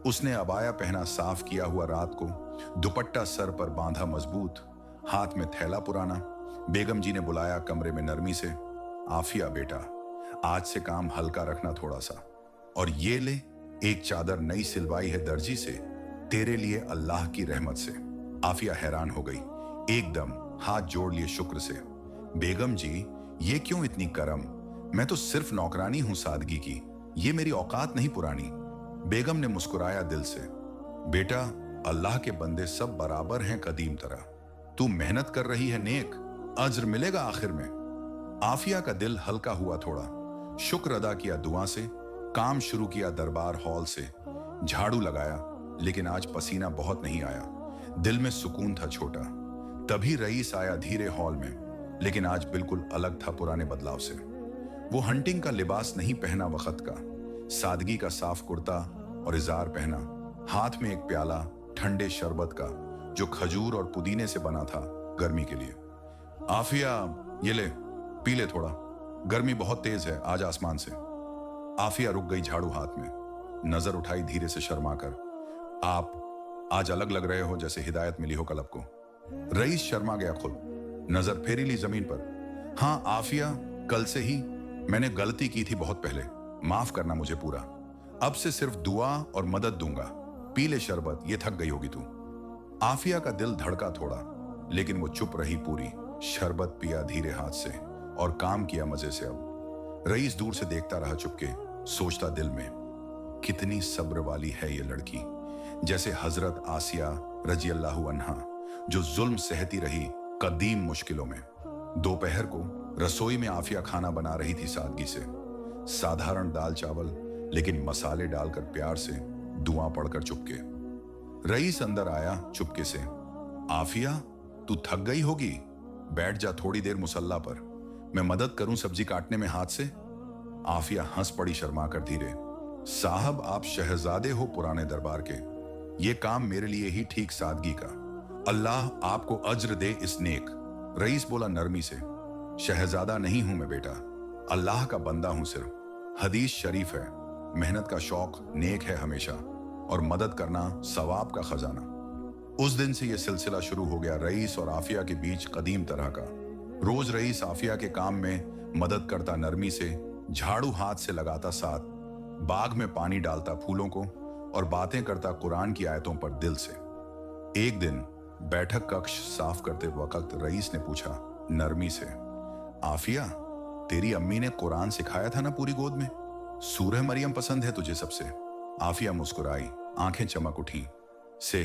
उसने अबाया पहना साफ किया हुआ रात को, दुपट्टा सर पर बांधा मजबूत, हाथ में थैला पुराना। बेगम जी ने बुलाया कमरे में नरमी से, आफिया बेटा, आज से काम हल्का रखना थोड़ा सा, और ये ले एक चादर नई सिलवाई है दर्जी से, तेरे लिए अल्लाह की रहमत से। आफिया हैरान हो गई, एकदम हाथ जोड़ लिए शुक्र से। बेगम जी, ये क्यों इतनी करम? मैं तो सिर्फ नौकरानी हूं सादगी की, ये मेरी औकात नहीं पुरानी। बेगम ने मुस्कुराया दिल से, बेटा, अल्लाह के बंदे सब बराबर हैं कदीम तरह। तू मेहनत कर रही है नेक, अज्र मिलेगा आखिर में। आफिया का दिल हल्का हुआ थोड़ा, शुक्र अदा किया दुआ से, काम शुरू किया दरबार हॉल से। झाड़ू लगाया, लेकिन आज पसीना बहुत नहीं आया, दिल में सुकून था छोटा। तभी रईस आया धीरे हॉल में, लेकिन आज बिल्कुल अलग था पुराने बदलाव से। वो हंटिंग का लिबास नहीं पहना वक्त का, सादगी का साफ कुर्ता और इजार पहना, हाथ में एक प्याला ठंडे शरबत का जो खजूर और पुदीने से बना था गर्मी के लिए। आफिया, ये ले पी ले थोड़ा, गर्मी बहुत तेज है आज आसमान से। आफिया रुक गई झाड़ू हाथ में, नजर उठाई धीरे से शर्मा कर। आप आज अलग लग रहे हो, जैसे हिदायत मिली हो कलब को। रईस शर्मा गया खुद, नजर फेरी ली जमीन पर। हाँ आफिया, कल से ही मैंने गलती की थी बहुत पहले, माफ करना मुझे पूरा। अब से सिर्फ दुआ और मदद दूंगा, पी ले शरबत, ये थक गई होगी तू। आफिया का दिल धड़का थोड़ा, लेकिन वो चुप रही पूरी। शरबत पिया धीरे हाथ से और काम किया मजे से। अब रईस दूर से देखता रहा चुपके, सोचता दिल में, कितनी सब्र वाली है ये लड़की, जैसे हजरत आसिया रजी अल्लाहु अन्हा, जो जुल्म सहती रही कदीम मुश्किलों में। दोपहर को रसोई में आफिया खाना बना रही थी सादगी से। साधारण दाल चावल, लेकिन मसाले डालकर प्यार से, दुआ पढ़कर चुपके। रईस अंदर आया चुपके से, आफिया तू थक गई होगी, बैठ जा थोड़ी देर मुसल्ला पर, मैं मदद करूं सब्जी काटने में हाथ से। आफिया हंस पड़ी शर्मा कर धीरे, साहब आप शहजादे हो पुराने दरबार के, ये काम मेरे लिए ही ठीक सादगी का, अल्लाह आपको अज्र दे इस नेक। रईस बोला नरमी से, शहजादा नहीं हूं मैं बेटा, अल्लाह का बंदा हूं सिर्फ। हदीस शरीफ है, मेहनत का शौक नेक है हमेशा, और मदद करना सवाब का खजाना। उस दिन से यह सिलसिला शुरू हो गया रईस और आफिया के बीच कदीम तरह का। रोज रईस आफिया के काम में मदद करता नरमी से, झाड़ू हाथ से लगाता साथ, बाग में पानी डालता फूलों को, और बातें करता कुरान की आयतों पर दिल से। एक दिन बैठक कक्ष साफ करते वक्त रईस ने पूछा नरमी से, आफिया तेरी अम्मी ने कुरान सिखाया था ना पूरी गोद में, सूरह मरियम पसंद है तुझे सबसे? आफिया मुस्कुराई, आंखें चमक उठी से,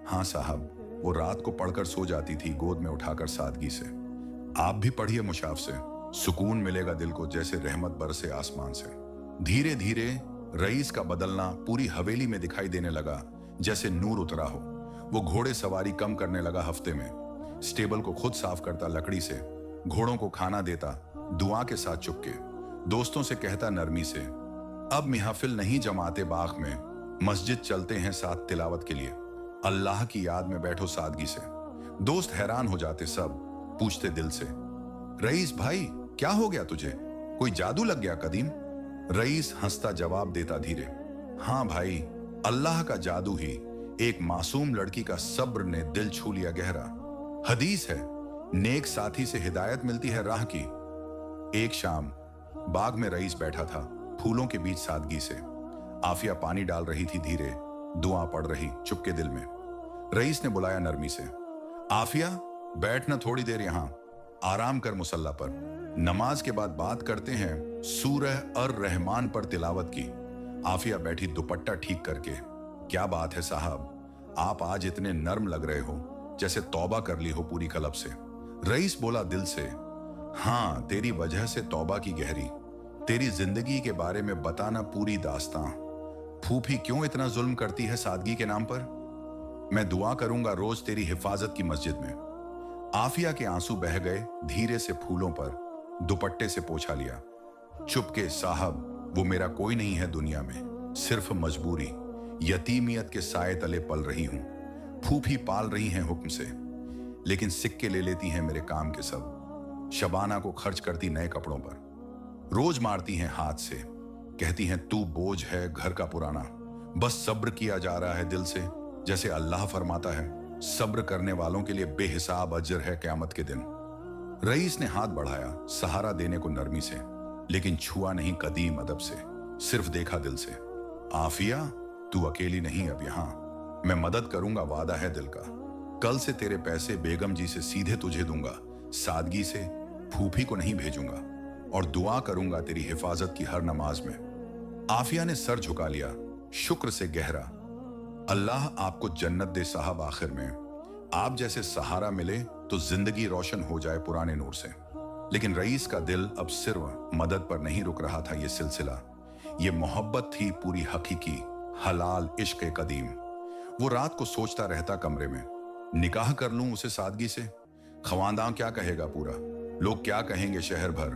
हाँ साहब, वो रात को पढ़कर सो जाती थी गोद में उठाकर सादगी से। आप भी पढ़िए मुशाफ से, सुकून मिलेगा दिल को जैसे रहमत बरसे आसमान से। धीरे धीरे रईस का बदलना पूरी हवेली में दिखाई देने लगा, जैसे नूर उतरा हो। वो घोड़े सवारी कम करने लगा हफ्ते में, स्टेबल को खुद साफ करता लकड़ी से, घोड़ों को खाना देता दुआ के साथ चुपके, दोस्तों से कहता नरमी से, अब महफिल नहीं जमाते बाग में, मस्जिद चलते हैं साथ तिलावत के लिए, अल्लाह की याद में बैठो सादगी से। दोस्त हैरान हो जाते, सब पूछते दिल से, रईस भाई क्या हो गया तुझे, कोई जादू लग गया कदीम? रईस हंसता जवाब देता धीरे, हाँ भाई, अल्लाह का जादू ही, एक मासूम लड़की का सब्र ने दिल छू लिया गहरा। हदीस है, नेक साथी से हिदायत मिलती है राह की। एक शाम बाग में रईस बैठा था फूलों के बीच सादगी से। आफिया पानी डाल रही थी धीरे, दुआ पढ़ रही चुपके दिल में। रईस ने बुलाया नरमी से, आफिया बैठना थोड़ी देर यहां, आराम कर मुसल्ला पर, नमाज के बाद बात करते हैं सूरह अर रहमान पर तिलावत की। आफिया बैठी दुपट्टा ठीक करके। क्या बात है साहब, आप आज इतने नर्म लग रहे हो, जैसे तौबा कर ली हो पूरी कलब से। रईस बोला दिल से, हाँ तेरी वजह से तौबा की गहरी, तेरी जिंदगी के बारे में बताना पूरी दास्तां। फूफी क्यों इतना जुल्म करती है सादगी के नाम पर? मैं दुआ करूंगा रोज तेरी हिफाजत की मस्जिद में। आफिया के आंसू बह गए, धीरे से फूलों पर दुपट्टे से पोंछा लिया। चुपके साहब, वो मेरा कोई नहीं है दुनिया में, सिर्फ मजबूरी, यतीमियत के साए तले पल रही हूं। फूफी पाल रही हैं हुक्म से, लेकिन सिक्के ले लेती हैं मेरे काम के सब। शबाना को खर्च करती नए कपड़ों पर, रोज मारती हैं हाथ से, कहती हैं तू बोझ है घर का पुराना। बस सब्र किया जा रहा है दिल से, जैसे अल्लाह फरमाता है सब्र करने वालों के लिए बेहिसाब अजर है क़यामत के दिन। रईस ने हाथ बढ़ाया सहारा देने को नरमी से, लेकिन छुआ नहीं कदीम अदब से, सिर्फ देखा दिल से। आफिया, तू अकेली नहीं अब यहां, मैं मदद करूंगा, वादा है दिल का। कल से तेरे पैसे बेगम जी से सीधे तुझे दूंगा, सादगी से फूफी को नहीं भेजूंगा, और दुआ करूंगा तेरी हिफाजत की हर नमाज में। आफिया ने सर झुका लिया, शुक्र से गहरा। अल्लाह आपको जन्नत दे साहब, आखिर में आप जैसे सहारा मिले तो जिंदगी रोशन हो जाए पुराने नूर से। लेकिन रईस का दिल अब सिर्फ मदद पर नहीं रुक रहा था। ये सिलसिला, ये मोहब्बत थी पूरी हकीकी, हलाल इश्क कदीम। वो रात को सोचता रहता कमरे में, निकाह कर लूं उसे सादगी से, खवानदां क्या कहेगा पूरा, लोग क्या कहेंगे शहर भर।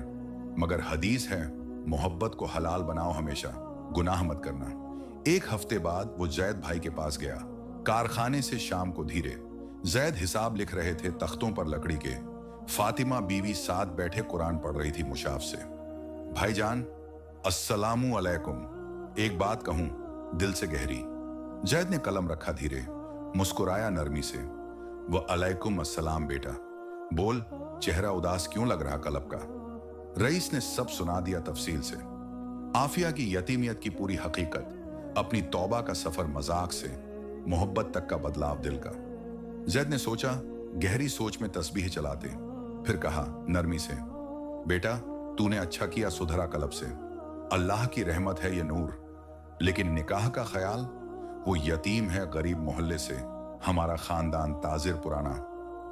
मगर हदीस है मोहब्बत को हलाल बनाओ हमेशा, गुनाह मत करना। एक हफ्ते बाद वो जैद भाई के पास गया, कारखाने से शाम को धीरे। जैद हिसाब लिख रहे थे तख्तों पर लकड़ी के। फातिमा बीवी साथ बैठे कुरान पढ़ रही थी मुशाफ से। भाईजान, अस्सलामु अलैकुम, एक बात कहूं दिल से गहरी। जैद ने कलम रखा धीरे, मुस्कुराया नरमी से। वह अलैकुम अस्सलाम बेटा, बोल चेहरा उदास क्यों लग रहा कलब का। रईस ने सब सुना दिया तफसील से, आफिया की यतीमियत की पूरी हकीकत, अपनी तौबा का सफर मजाक से मोहब्बत तक का बदलाव दिल का। जैद ने सोचा, गहरी सोच में तस्बीह चलाते, फिर कहा नरमी से, बेटा तूने अच्छा किया सुधरा कलब से, अल्लाह की रहमत है ये नूर। लेकिन निकाह का ख्याल, वो यतीम है गरीब मोहल्ले से, हमारा खानदान ताजिर पुराना,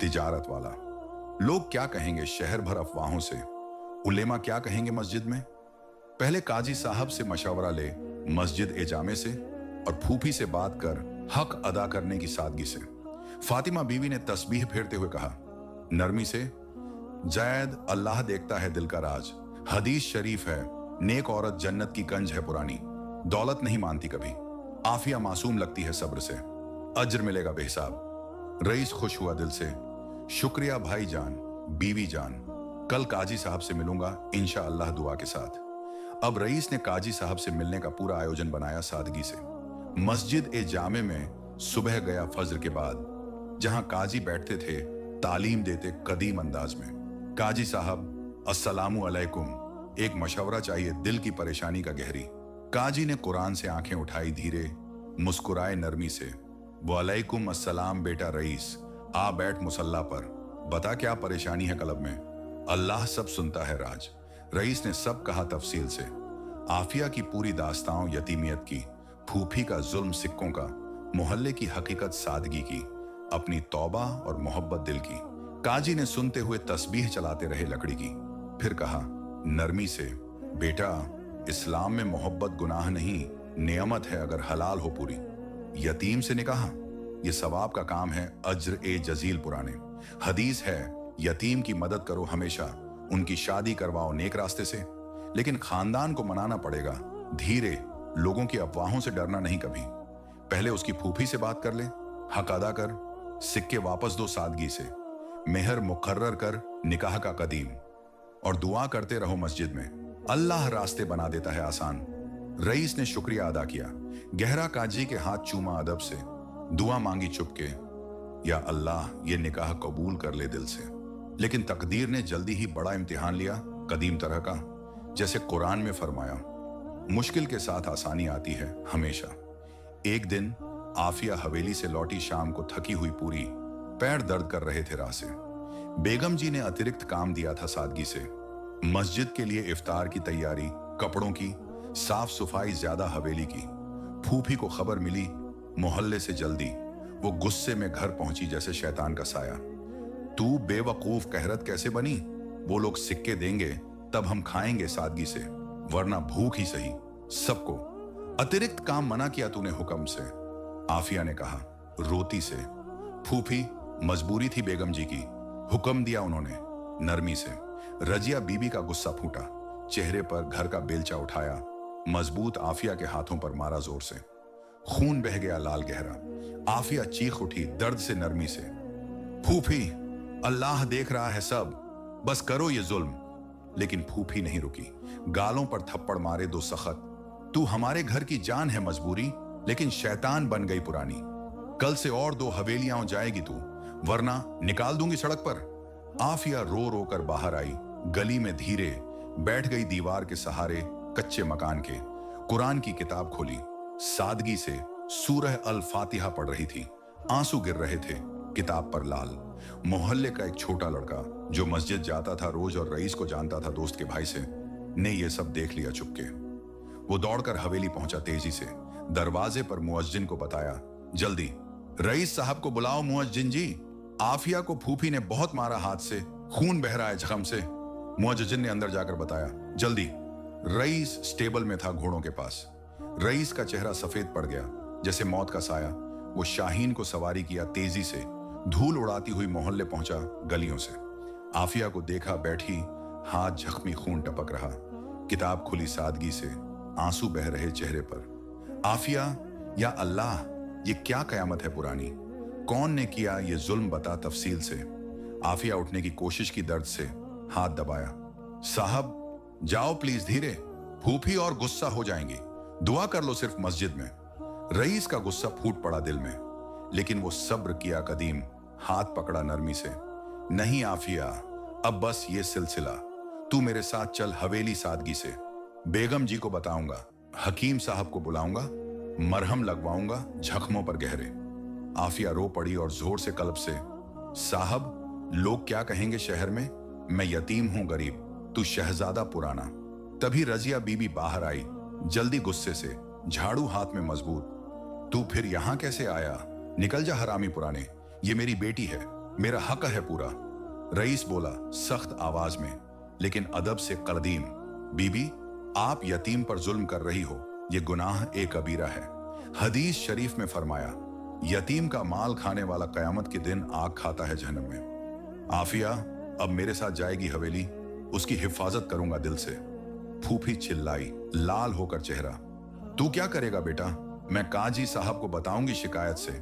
तिजारत वाला। लोग क्या कहेंगे शहर भर अफवाहों से, उलेमा क्या कहेंगे मस्जिद में। पहले काजी साहब से मशवरा ले मस्जिद ए जामे से, और फूफी से बात कर हक अदा करने की सादगी से। फातिमा बीवी ने तस्बीह फेरते हुए कहा नरमी से, जैद अल्लाह देखता है दिल का राज। हदीस शरीफ है, नेक औरत जन्नत की कंज है पुरानी, दौलत नहीं मानती कभी। आफिया मासूम लगती है सब्र से, अज्र मिलेगा बेहिसाब। रईस खुश हुआ दिल से, शुक्रिया भाई जान, बीवी जान, कल काजी साहब से मिलूंगा इंशाअल्लाह दुआ के साथ। अब रईस ने काजी साहब से मिलने का पूरा आयोजन बनाया सादगी से। मस्जिद ए जामे में सुबह गया फज्र के बाद, जहां काजी बैठते थे तालीम देते कदीम अंदाज में। काजी साहब अस्सलामु अलैकुम, एक मशवरा चाहिए दिल की परेशानी का गहरी। काजी ने कुरान से आंखें उठाई धीरे, मुस्कुराए नरमी से। वालेकुम अस्सलाम बेटा रईस, आ बैठ मुसल्ला पर, बता क्या परेशानी है कलब में। अल्लाह सब सुनता है राज। रईस ने सब कहा तफसील से, आफिया की पूरी दास्तां यतीमियत की, फूफी का जुल्म सिक्कों का, मोहल्ले की हकीकत सादगी की, अपनी तौबा और मोहब्बत दिल की। काजी ने सुनते हुए तस्बीह चलाते रहे लकड़ी की, फिर कहा नरमी से, बेटा इस्लाम में मोहब्बत गुनाह नहीं, नेमत है अगर हलाल हो पूरी। यतीम से निकाह, ये सवाब का काम है, अज्र ए जजील पुराने। हदीस है यतीम की मदद करो हमेशा, उनकी शादी करवाओ नेक रास्ते से। लेकिन खानदान को मनाना पड़ेगा धीरे, लोगों की अफवाहों से डरना नहीं कभी। पहले उसकी फूफी से बात कर ले, हक अदा कर, सिक्के वापस दो सादगी से, मेहर मुकर्रर कर निकाह का कदीम, और दुआ करते रहो मस्जिद में, अल्लाह रास्ते बना देता है आसान। रईस ने शुक्रिया अदा किया, गहरा काजी के हाथ चूमा अदब से, दुआ मांगी चुपके, या अल्लाह ये निकाह कबूल कर ले दिल से। लेकिन तकदीर ने जल्दी ही बड़ा इम्तिहान लिया कदीम तरह का। जैसे कुरान में फरमाया, मुश्किल के साथ आसानी आती है हमेशा। एक दिन आफिया हवेली से लौटी शाम को, थकी हुई पूरी, पैर दर्द कर रहे थे राह से। बेगम जी ने अतिरिक्त काम दिया था सादगी से, मस्जिद के लिए इफ्तार की तैयारी, कपड़ों की, साफ सफाई ज्यादा हवेली की। फूफी को खबर मिली मोहल्ले से जल्दी, वो गुस्से में घर पहुंची जैसे शैतान का साया। तू बेवकूफ कहरत कैसे बनी? वो लोग सिक्के देंगे तब हम खाएंगे सादगी से, वरना भूख ही सही। सबको अतिरिक्त काम मना किया तूने हुक्म से, आफिया ने कहा रोती से। फूफी मजबूरी थी बेगम जी की, हुक्म दिया उन्होंने नरमी से। रजिया बीबी का गुस्सा फूटा, चेहरे पर घर का बेलचा उठाया, मजबूत आफिया के हाथों पर मारा जोर से। खून बह गया लाल गहरा। आफिया चीख उठी दर्द से नरमी से। फूफी अल्लाह देख रहा है सब, बस करो ये जुल्म। लेकिन फूफी नहीं रुकी, गालों पर थप्पड़ मारे दो सख्त। तू हमारे घर की जान है मजबूरी, लेकिन शैतान बन गई पुरानी। कल से और 2 हवेलियां जाएगी तू, वरना निकाल दूंगी सड़क पर। आफिया रो रो कर बाहर आई, गली में धीरे बैठ गई दीवार के सहारे कच्चे मकान के। कुरान की किताब खोली, सादगी से सूरह अल फातिहा पढ़ रही थी। आंसू गिर रहे थे किताब पर लाल। मोहल्ले का एक छोटा लड़का जो मस्जिद जाता था रोज और रईस को जानता था दोस्त के भाई से, ने ये सब देख लिया चुपके। वो दौड़कर हवेली पहुंचा तेजी से, दरवाजे पर मुअज्जिन को बताया जल्दी रईस साहब को बुलाओ। मुअज्जिन जी, आफिया को फूफी ने बहुत मारा, हाथ से खून बह रहा है जख्म से। मुअज्जिन ने अंदर जाकर बताया जल्दी। रईस स्टेबल में था घोड़ों के पास। रईस का चेहरा सफेद पड़ गया जैसे मौत का साया। वो शाहीन को सवारी किया तेजी से, धूल उड़ाती हुई मोहल्ले पहुंचा गलियों से। आफिया को देखा बैठी, हाथ जख्मी, खून टपक रहा। किताब खुली सादगी से, आंसू बह रहे चेहरे पर। आफिया, या अल्लाह, ये क्या कयामत है पुरानी? कौन ने किया ये जुल्म, बता तफसील से। आफिया उठने की कोशिश की, दर्द से हाथ दबाया। साहब जाओ प्लीज, धीरे, फूफी और गुस्सा हो जाएंगी, दुआ कर लो सिर्फ मस्जिद में। रईस का गुस्सा फूट पड़ा दिल में, लेकिन वो सब्र किया कदीम, हाथ पकड़ा नरमी से। नहीं आफिया, अब बस ये सिलसिला, तू मेरे साथ चल हवेली सादगी से। बेगम जी को बताऊंगा, हकीम साहब को बुलाऊंगा, मरहम लगवाऊंगा जख्मों पर गहरे। आफिया रो पड़ी और जोर से कल्ब से, साहब लोग क्या कहेंगे शहर में? मैं यतीम हूं गरीब, तू शहजादा पुराना। तभी रजिया बीबी बाहर आई जल्दी गुस्से से, झाड़ू हाथ में मजबूत। तू फिर यहां कैसे आया? निकल जा हरामी पुराने, ये मेरी बेटी है, मेरा हक है पूरा। रईस बोला सख्त आवाज में, लेकिन अदब से कदीम, बीबी आप यतीम पर जुल्म कर रही हो, ये गुनाह एक कबीरा है। हदीस शरीफ में फरमाया यतीम का माल खाने वाला कयामत के दिन आग खाता है जहन्नम में। आफिया अब मेरे साथ जाएगी हवेली, उसकी हिफाजत करूंगा दिल से। फूफी चिल्लाई, लाल होकर चेहरा। तू क्या करेगा बेटा? मैं काजी साहब को बताऊंगी शिकायत से,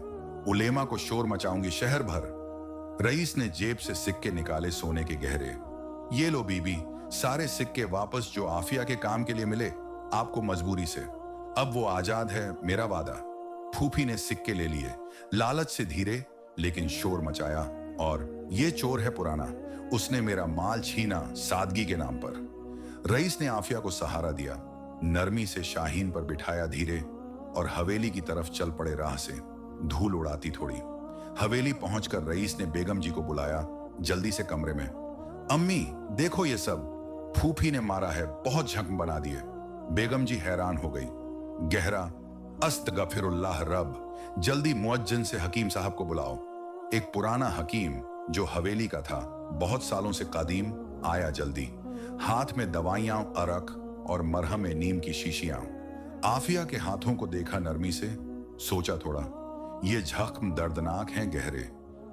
उलेमा को शोर मचाऊंगी शहर भर। रईस ने जेब से सिक्के निकाले सोने के गहरे। ये लो बीबी, सारे सिक्के वापस जो आफिया के काम के लिए मिले आपको मजबूरी से। अब वो आजाद है, मेरा वादा। फूफी ने सिक्के ले लिए, लालच से धीरे लेकिन शोर मचाया, और ये चोर है पुराना, उसने मेरा माल छीना सादगी के नाम पर। रईस ने आफिया को सहारा दिया, नरमी से शाहीन पर बिठाया धीरे, और हवेली की तरफ चल पड़े राह से, धूल उड़ाती थोड़ी। हवेली पहुंचकर रईस ने बेगम जी को बुलाया जल्दी से कमरे में। अम्मी देखो ये सब, फूफी ने मारा है, बहुत झंक बना दिए। बेगम जी हैरान हो गई। गहरा अस्तगफिरुल्लाह रब, जल्दी मुअज्जिन से हकीम साहब को बुलाओ। एक पुराना हकीम जो हवेली का था, बहुत सालों से कदीम, आया जल्दी, हाथ में दवाइयां, अरक और मरहम नीम की शीशियां। आफिया के हाथों को देखा नरमी से, सोचा थोड़ा, ये जख्म दर्दनाक हैं गहरे,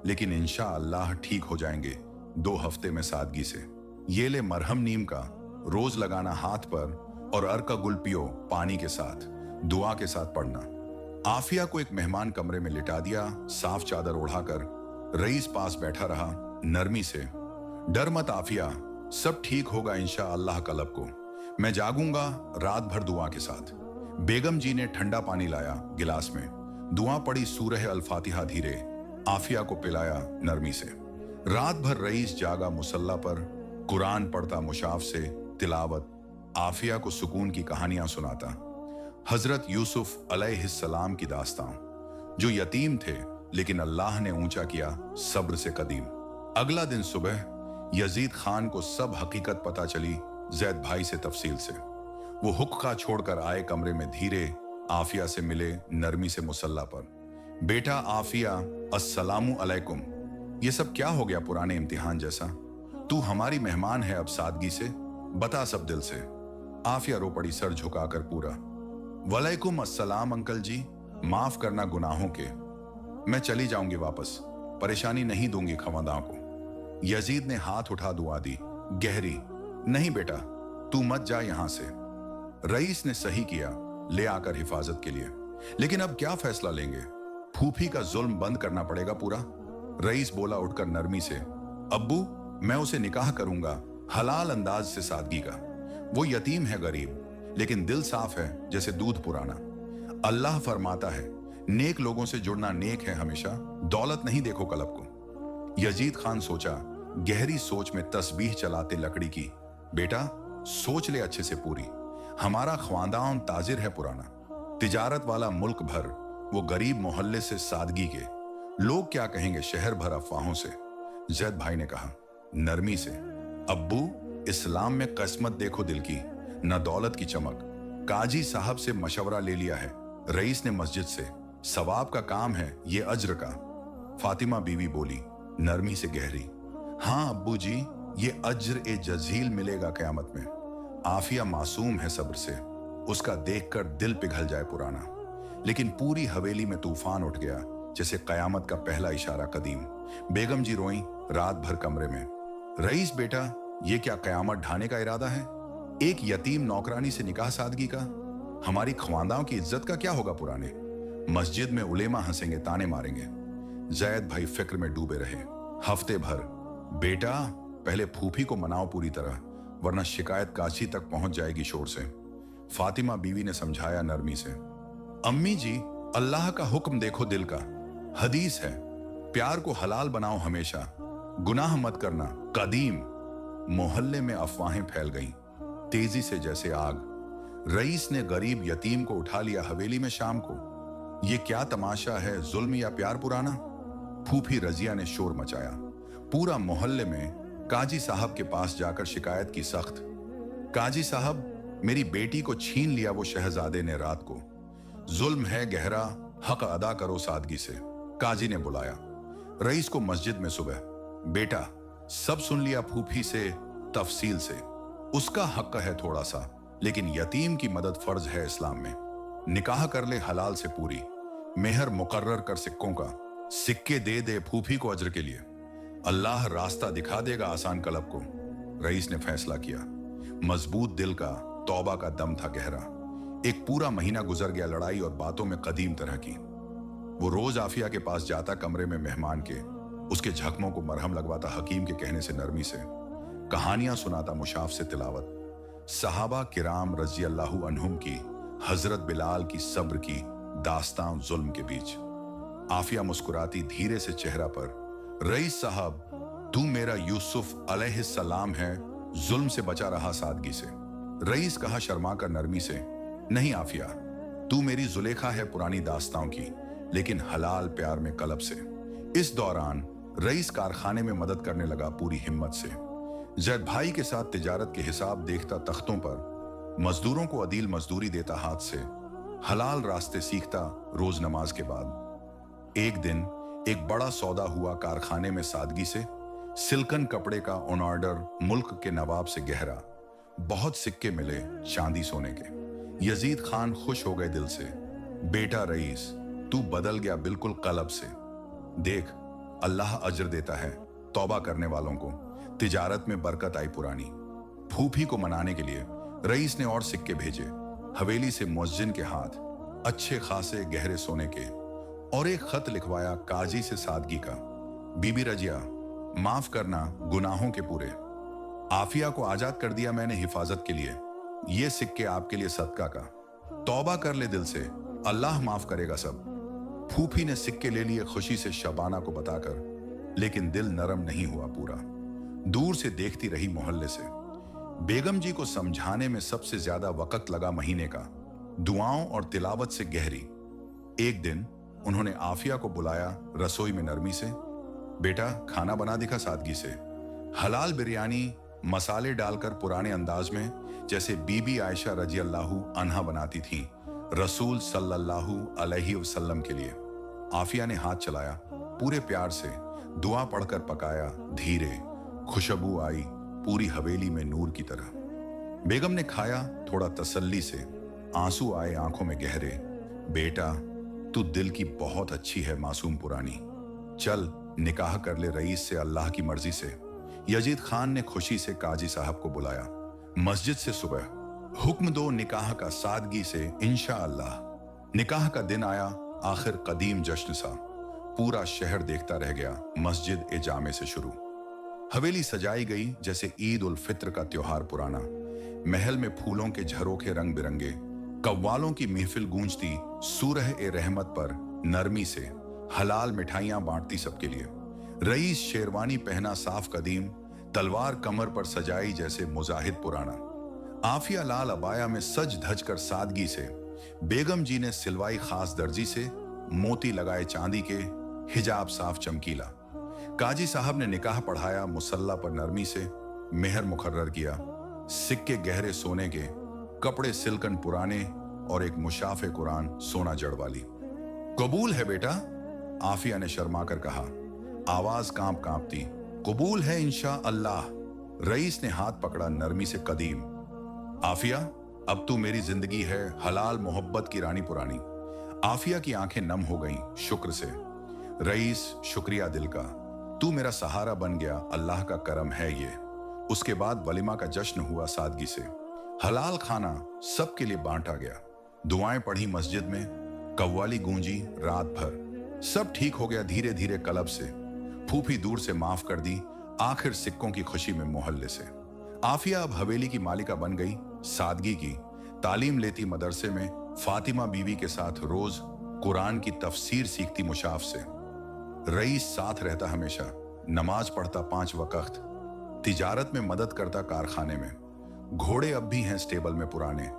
लेकिन इंशाअल्लाह ठीक हो जाएंगे 2 हफ्ते में सादगी से। ये ले मरहम नीम का, रोज लगाना हाथ पर, और अर्का गुल पियो पानी के साथ, दुआ के साथ पढ़ना। आफिया को एक मेहमान कमरे में लिटा दिया, साफ चादर ओढ़ाकर। रईस पास बैठा रहा नरमी से, डर मत आफिया, सब ठीक होगा इंशाअल्लाह कलब को, मैं जागूंगा रात भर दुआ के साथ। बेगम जी ने ठंडा पानी लाया गिलास में, दुआ पड़ी सूरह अल फातिहा धीरे, आफिया को पिलाया नरमी से। रात भर रईस जागा मुसल्ला पर, कुरान पढ़ता मुशाफ से, तिलावत, आफिया को सुकून की कहानियां सुनाता। हजरत यूसुफ अलैहिस्सलाम की दास्तां, जो यतीम थे लेकिन अल्लाह ने ऊंचा किया सब्र से कदीम। अगला दिन सुबह यजीद खान को सब हकीकत पता चली जैद भाई से तफसील से। वो हुक्का छोड़कर आए कमरे में धीरे आफिया से मिले, नरमी से मुसल्ला पर। बेटा आफिया, अस्सलामु अलैकुम। ये सब क्या हो गया पुराने इम्तिहान जैसा? तू हमारी मेहमान है अब सादगी से, बता सब दिल से। आफिया रो पड़ी सर झुकाकर पूरा। वलैकुम अस्सलाम अंकल जी, माफ करना गुनाहों के। मैं चली जाऊंगी वापस, परेशानी नहीं दूंगी खवादां को। यजीद ने हाथ उठा दुआ दी, गहरी। नहीं बेटा, तू मत जा यहां से। रईस ने सही किया, ले आकर हिफाजत के लिए। लेकिन अब क्या फैसला लेंगे? फूफी का जुल्म बंद करना पड़ेगा पूरा। रईस बोला उठकर नरमी से, अब्बू, मैं उसे निकाह करूंगा हलाल अंदाज से सादगी का। वो यतीम है, गरीब, लेकिन दिल साफ है जैसे दूध पुराना। अल्लाह फरमाता है, नेक लोगों से जुड़ना नेक है हमेशा, दौलत नहीं देखो कलब को। यजीद खान सोचा, गहरी सोच में तस्बीह चलाते लकड़ी की, बेटा सोच ले अच्छे से पूरी। हमारा ख्वांदान ताजिर है पुराना, तिजारत वाला मुल्क भर, वो गरीब मोहल्ले से सादगी के। लोग क्या कहेंगे शहर भर अफवाहों से। जैद भाई ने कहा नरमी से, अब्बू, इस्लाम में किस्मत देखो दिल की, न दौलत की चमक। काजी साहब से मशवरा ले लिया है, रईस ने मस्जिद से, सवाब का काम है ये अज्र का। फातिमा बीवी बोली नरमी से गहरी, हाँ अब्बू जी, ये अज्र ए जजील मिलेगा क़यामत में। आफिया मासूम है सब्र से, उसका देखकर दिल पिघल जाए पुराना। लेकिन पूरी हवेली में तूफान उठ गया जैसे कयामत का पहला इशारा कदीम। बेगम जी रोई रात भर कमरे में। रईस बेटा, ये क्या कयामत ढाने का इरादा है? एक यतीम नौकरानी से निकाह सादगी का? हमारी ख्वांदाओं की इज्जत का क्या होगा पुराने? मस्जिद में उलेमा हंसेंगे, ताने मारेंगे। जैद भाई फिक्र में डूबे रहे हफ्ते भर। बेटा पहले फूफी को मनाओ पूरी तरह, वरना शिकायत काशी तक पहुंच जाएगी शोर से। फातिमा बीवी ने समझाया नरमी से, अम्मी जी, अल्लाह का हुक्म देखो दिल का। हदीस है, प्यार को हलाल बनाओ हमेशा, गुनाह मत करना कदीम। मोहल्ले में अफवाहें फैल गईं, तेजी से जैसे आग। रईस ने गरीब यतीम को उठा लिया हवेली में शाम को। ये क्या तमाशा है, जुल्म या प्यार पुराना? फूफी रजिया ने शोर मचाया। पूरा मोहल्ले में काजी साहब के पास जाकर शिकायत की सख्त। काजी साहब, मेरी बेटी को छीन लिया वो शहजादे ने रात को। जुल्म है गहरा, हक अदा करो सादगी से। काजी ने बुलाया रईस को मस्जिद में सुबह। बेटा सब सुन लिया फूफी से तफसील से। उसका हक है थोड़ा सा, लेकिन यतीम की मदद फर्ज है इस्लाम में। निकाह कर ले हलाल से पूरी, मेहर मुकर्रर कर सिक्कों का। सिक्के दे दे फूफी को अज्र के लिए, अल्लाह रास्ता दिखा देगा आसान कलब को। रईस ने फैसला किया। मजबूत दिल का, तौबा का दम था गहरा। एक पूरा महीना गुजर गया लड़ाई और बातों में कदीम तरह की। वो रोज आफिया के पास जाता कमरे में मेहमान के, उसके जख्मों को मरहम लगवाता हकीम के कहने से नरमी से, कहानियां सुनाता मुशाफ से तिलावत। सहाबा किराम रजी अल्लाहु अन्हुम की, हजरत बिलाल की सब्र की दास्तां जुल्म के बीच। आफिया मुस्कुराती धीरे से चेहरा पर, रईस साहब, तू मेरा यूसुफ अलैहिस्सलाम है, जुल्म से बचा रहा सादगी से। रईस कहा शर्मा कर नरमी से, नहीं आफिया, तू मेरी जुलेखा है पुरानी दास्तां की, लेकिन हलाल प्यार में कलब से। इस दौरान रईस कारखाने में मदद करने लगा पूरी हिम्मत से। जैद भाई के साथ तिजारत के हिसाब देखता तख्तों पर, मजदूरों को अदील मजदूरी देता हाथ से, हलाल रास्ते सीखता रोज नमाज के बाद। एक दिन एक बड़ा सौदा हुआ कारखाने में सादगी से। सिल्कन कपड़े का ऑन ऑर्डर, मुल्क के नवाब से गहरा। बहुत सिक्के मिले चांदी सोने के। यजीद खान खुश हो गए दिल से। बेटा रईस, तू बदल गया बिल्कुल कलब से। देख, अल्लाह अजर देता है तौबा करने वालों को। तिजारत में बरकत आई पुरानी। फूफी को मनाने के लिए रईस ने और सिक्के भेजे। हवेली से मुअज्जिन के हाथ, अच्छे खासे गहरे सोने के, और एक खत लिखवाया काजी से सादगी का। बीबी रजिया, माफ करना गुनाहों के पूरे। आफिया को आजाद कर दिया मैंने हिफाजत के लिए। ये सिक्के आपके लिए सदका का। तौबा कर ले दिल से, अल्लाह माफ करेगा सब। फूफी ने सिक्के ले लिए खुशी से शबाना को बताकर, लेकिन दिल नरम नहीं हुआ पूरा। दूर से देखती रही मोहल्ले से। बेगम जी को समझाने में सबसे ज्यादा वक्त लगा महीने का, दुआओं और तिलावत से गहरी। एक दिन उन्होंने आफिया को बुलाया रसोई में नरमी से। बेटा खाना बना दिखा सादगी से। हलाल बिरयानी, मसाले डालकर पुराने अंदाज में, जैसे बीबी आयशा रजी अल्लाहु अन्हा बनाती थीं रसूल सल्लल्लाहु अलैहि वसल्लम के लिए। आफिया ने हाथ चलाया, पूरे प्यार से दुआ पढ़कर पकाया, धीरे, खुशबू आई पूरी हवेली में नूर की तरह। बेगम ने खाया थोड़ा तसल्ली से, आंसू आए आंखों में गहरे। बेटा, तू दिल की बहुत अच्छी है मासूम पुरानी, चल निकाह कर ले रईस से अल्लाह की मर्जी से। यजीद खान ने खुशी से काजी साहब को बुलाया। मस्जिद से सुबह, हुक्म दो निकाह का सादगी से इंशाअल्लाह। निकाह का दिन आया, आखिर कदीम जश्न सा, पूरा शहर देखता रह गया। मस्जिद ए जामे से शुरू, हवेली सजाई गई जैसे ईद उल फित्र का त्योहार पुराना। महल में फूलों के झरोखे रंग बिरंगे, कव्वालों की महफिल गूंजती सूरह ए रहमत पर नरमी से। हलाल मिठाइयां बांटती सबके लिए। रईस शेरवानी पहना साफ कदीम, तलवार कमर पर सजाई जैसे मुजाहिद पुराना। आफिया लाल अबाया में सज धज कर सादगी से। बेगम जी ने सिलवाई खास दर्जी से, मोती लगाए चांदी के, हिजाब साफ चमकीला। काजी साहब ने निकाह पढ़ाया मुसल्ला पर नरमी से, मेहर मुकर्रर किया। सिक्के गहरे सोने के, कपड़े सिल्कन पुराने और एक मुशाफे कुरान सोना जड़ वाली। कबूल है बेटा, आफिया ने शर्मा कर कहा, आवाज कांप कांपती। कबूल है इंशा अल्लाह। रईस ने हाथ पकड़ा नरमी से कदीम। आफिया, अब तू मेरी जिंदगी है, हलाल मोहब्बत की रानी पुरानी। आफिया की आंखें नम हो गईं शुक्र से। रईस, शुक्रिया दिल का, तू मेरा सहारा बन गया, अल्लाह का करम है ये। उसके बाद वलीमा का जश्न हुआ सादगी से। हलाल खाना सबके लिए बांटा गया। दुआएं पढ़ी मस्जिद में, कव्वाली गूंजी रात भर। सब ठीक हो गया धीरे धीरे कलब से। फूफी दूर से माफ कर दी, आखिर सिक्कों की खुशी में मोहल्ले से। आफिया अब हवेली की मालिका बन गई, सादगी की। तालीम लेती मदरसे में, फातिमा बीवी के साथ रोज कुरान की तफसीर सीखती मुशाफ से। रईस साथ रहता हमेशा, नमाज पढ़ता 5 वक्त, तिजारत में मदद करता कारखाने में। घोड़े अब भी हैं स्टेबल में पुराने,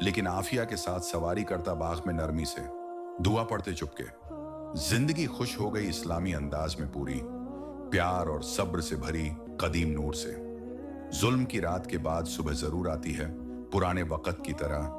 लेकिन आफिया के साथ सवारी करता बाग में नरमी से। दुआ पढ़ते चुपके। जिंदगी खुश हो गई इस्लामी अंदाज में पूरी, प्यार और सब्र से भरी कदीम नूर से। जुल्म की रात के बाद सुबह जरूर आती है, पुराने वक्त की तरह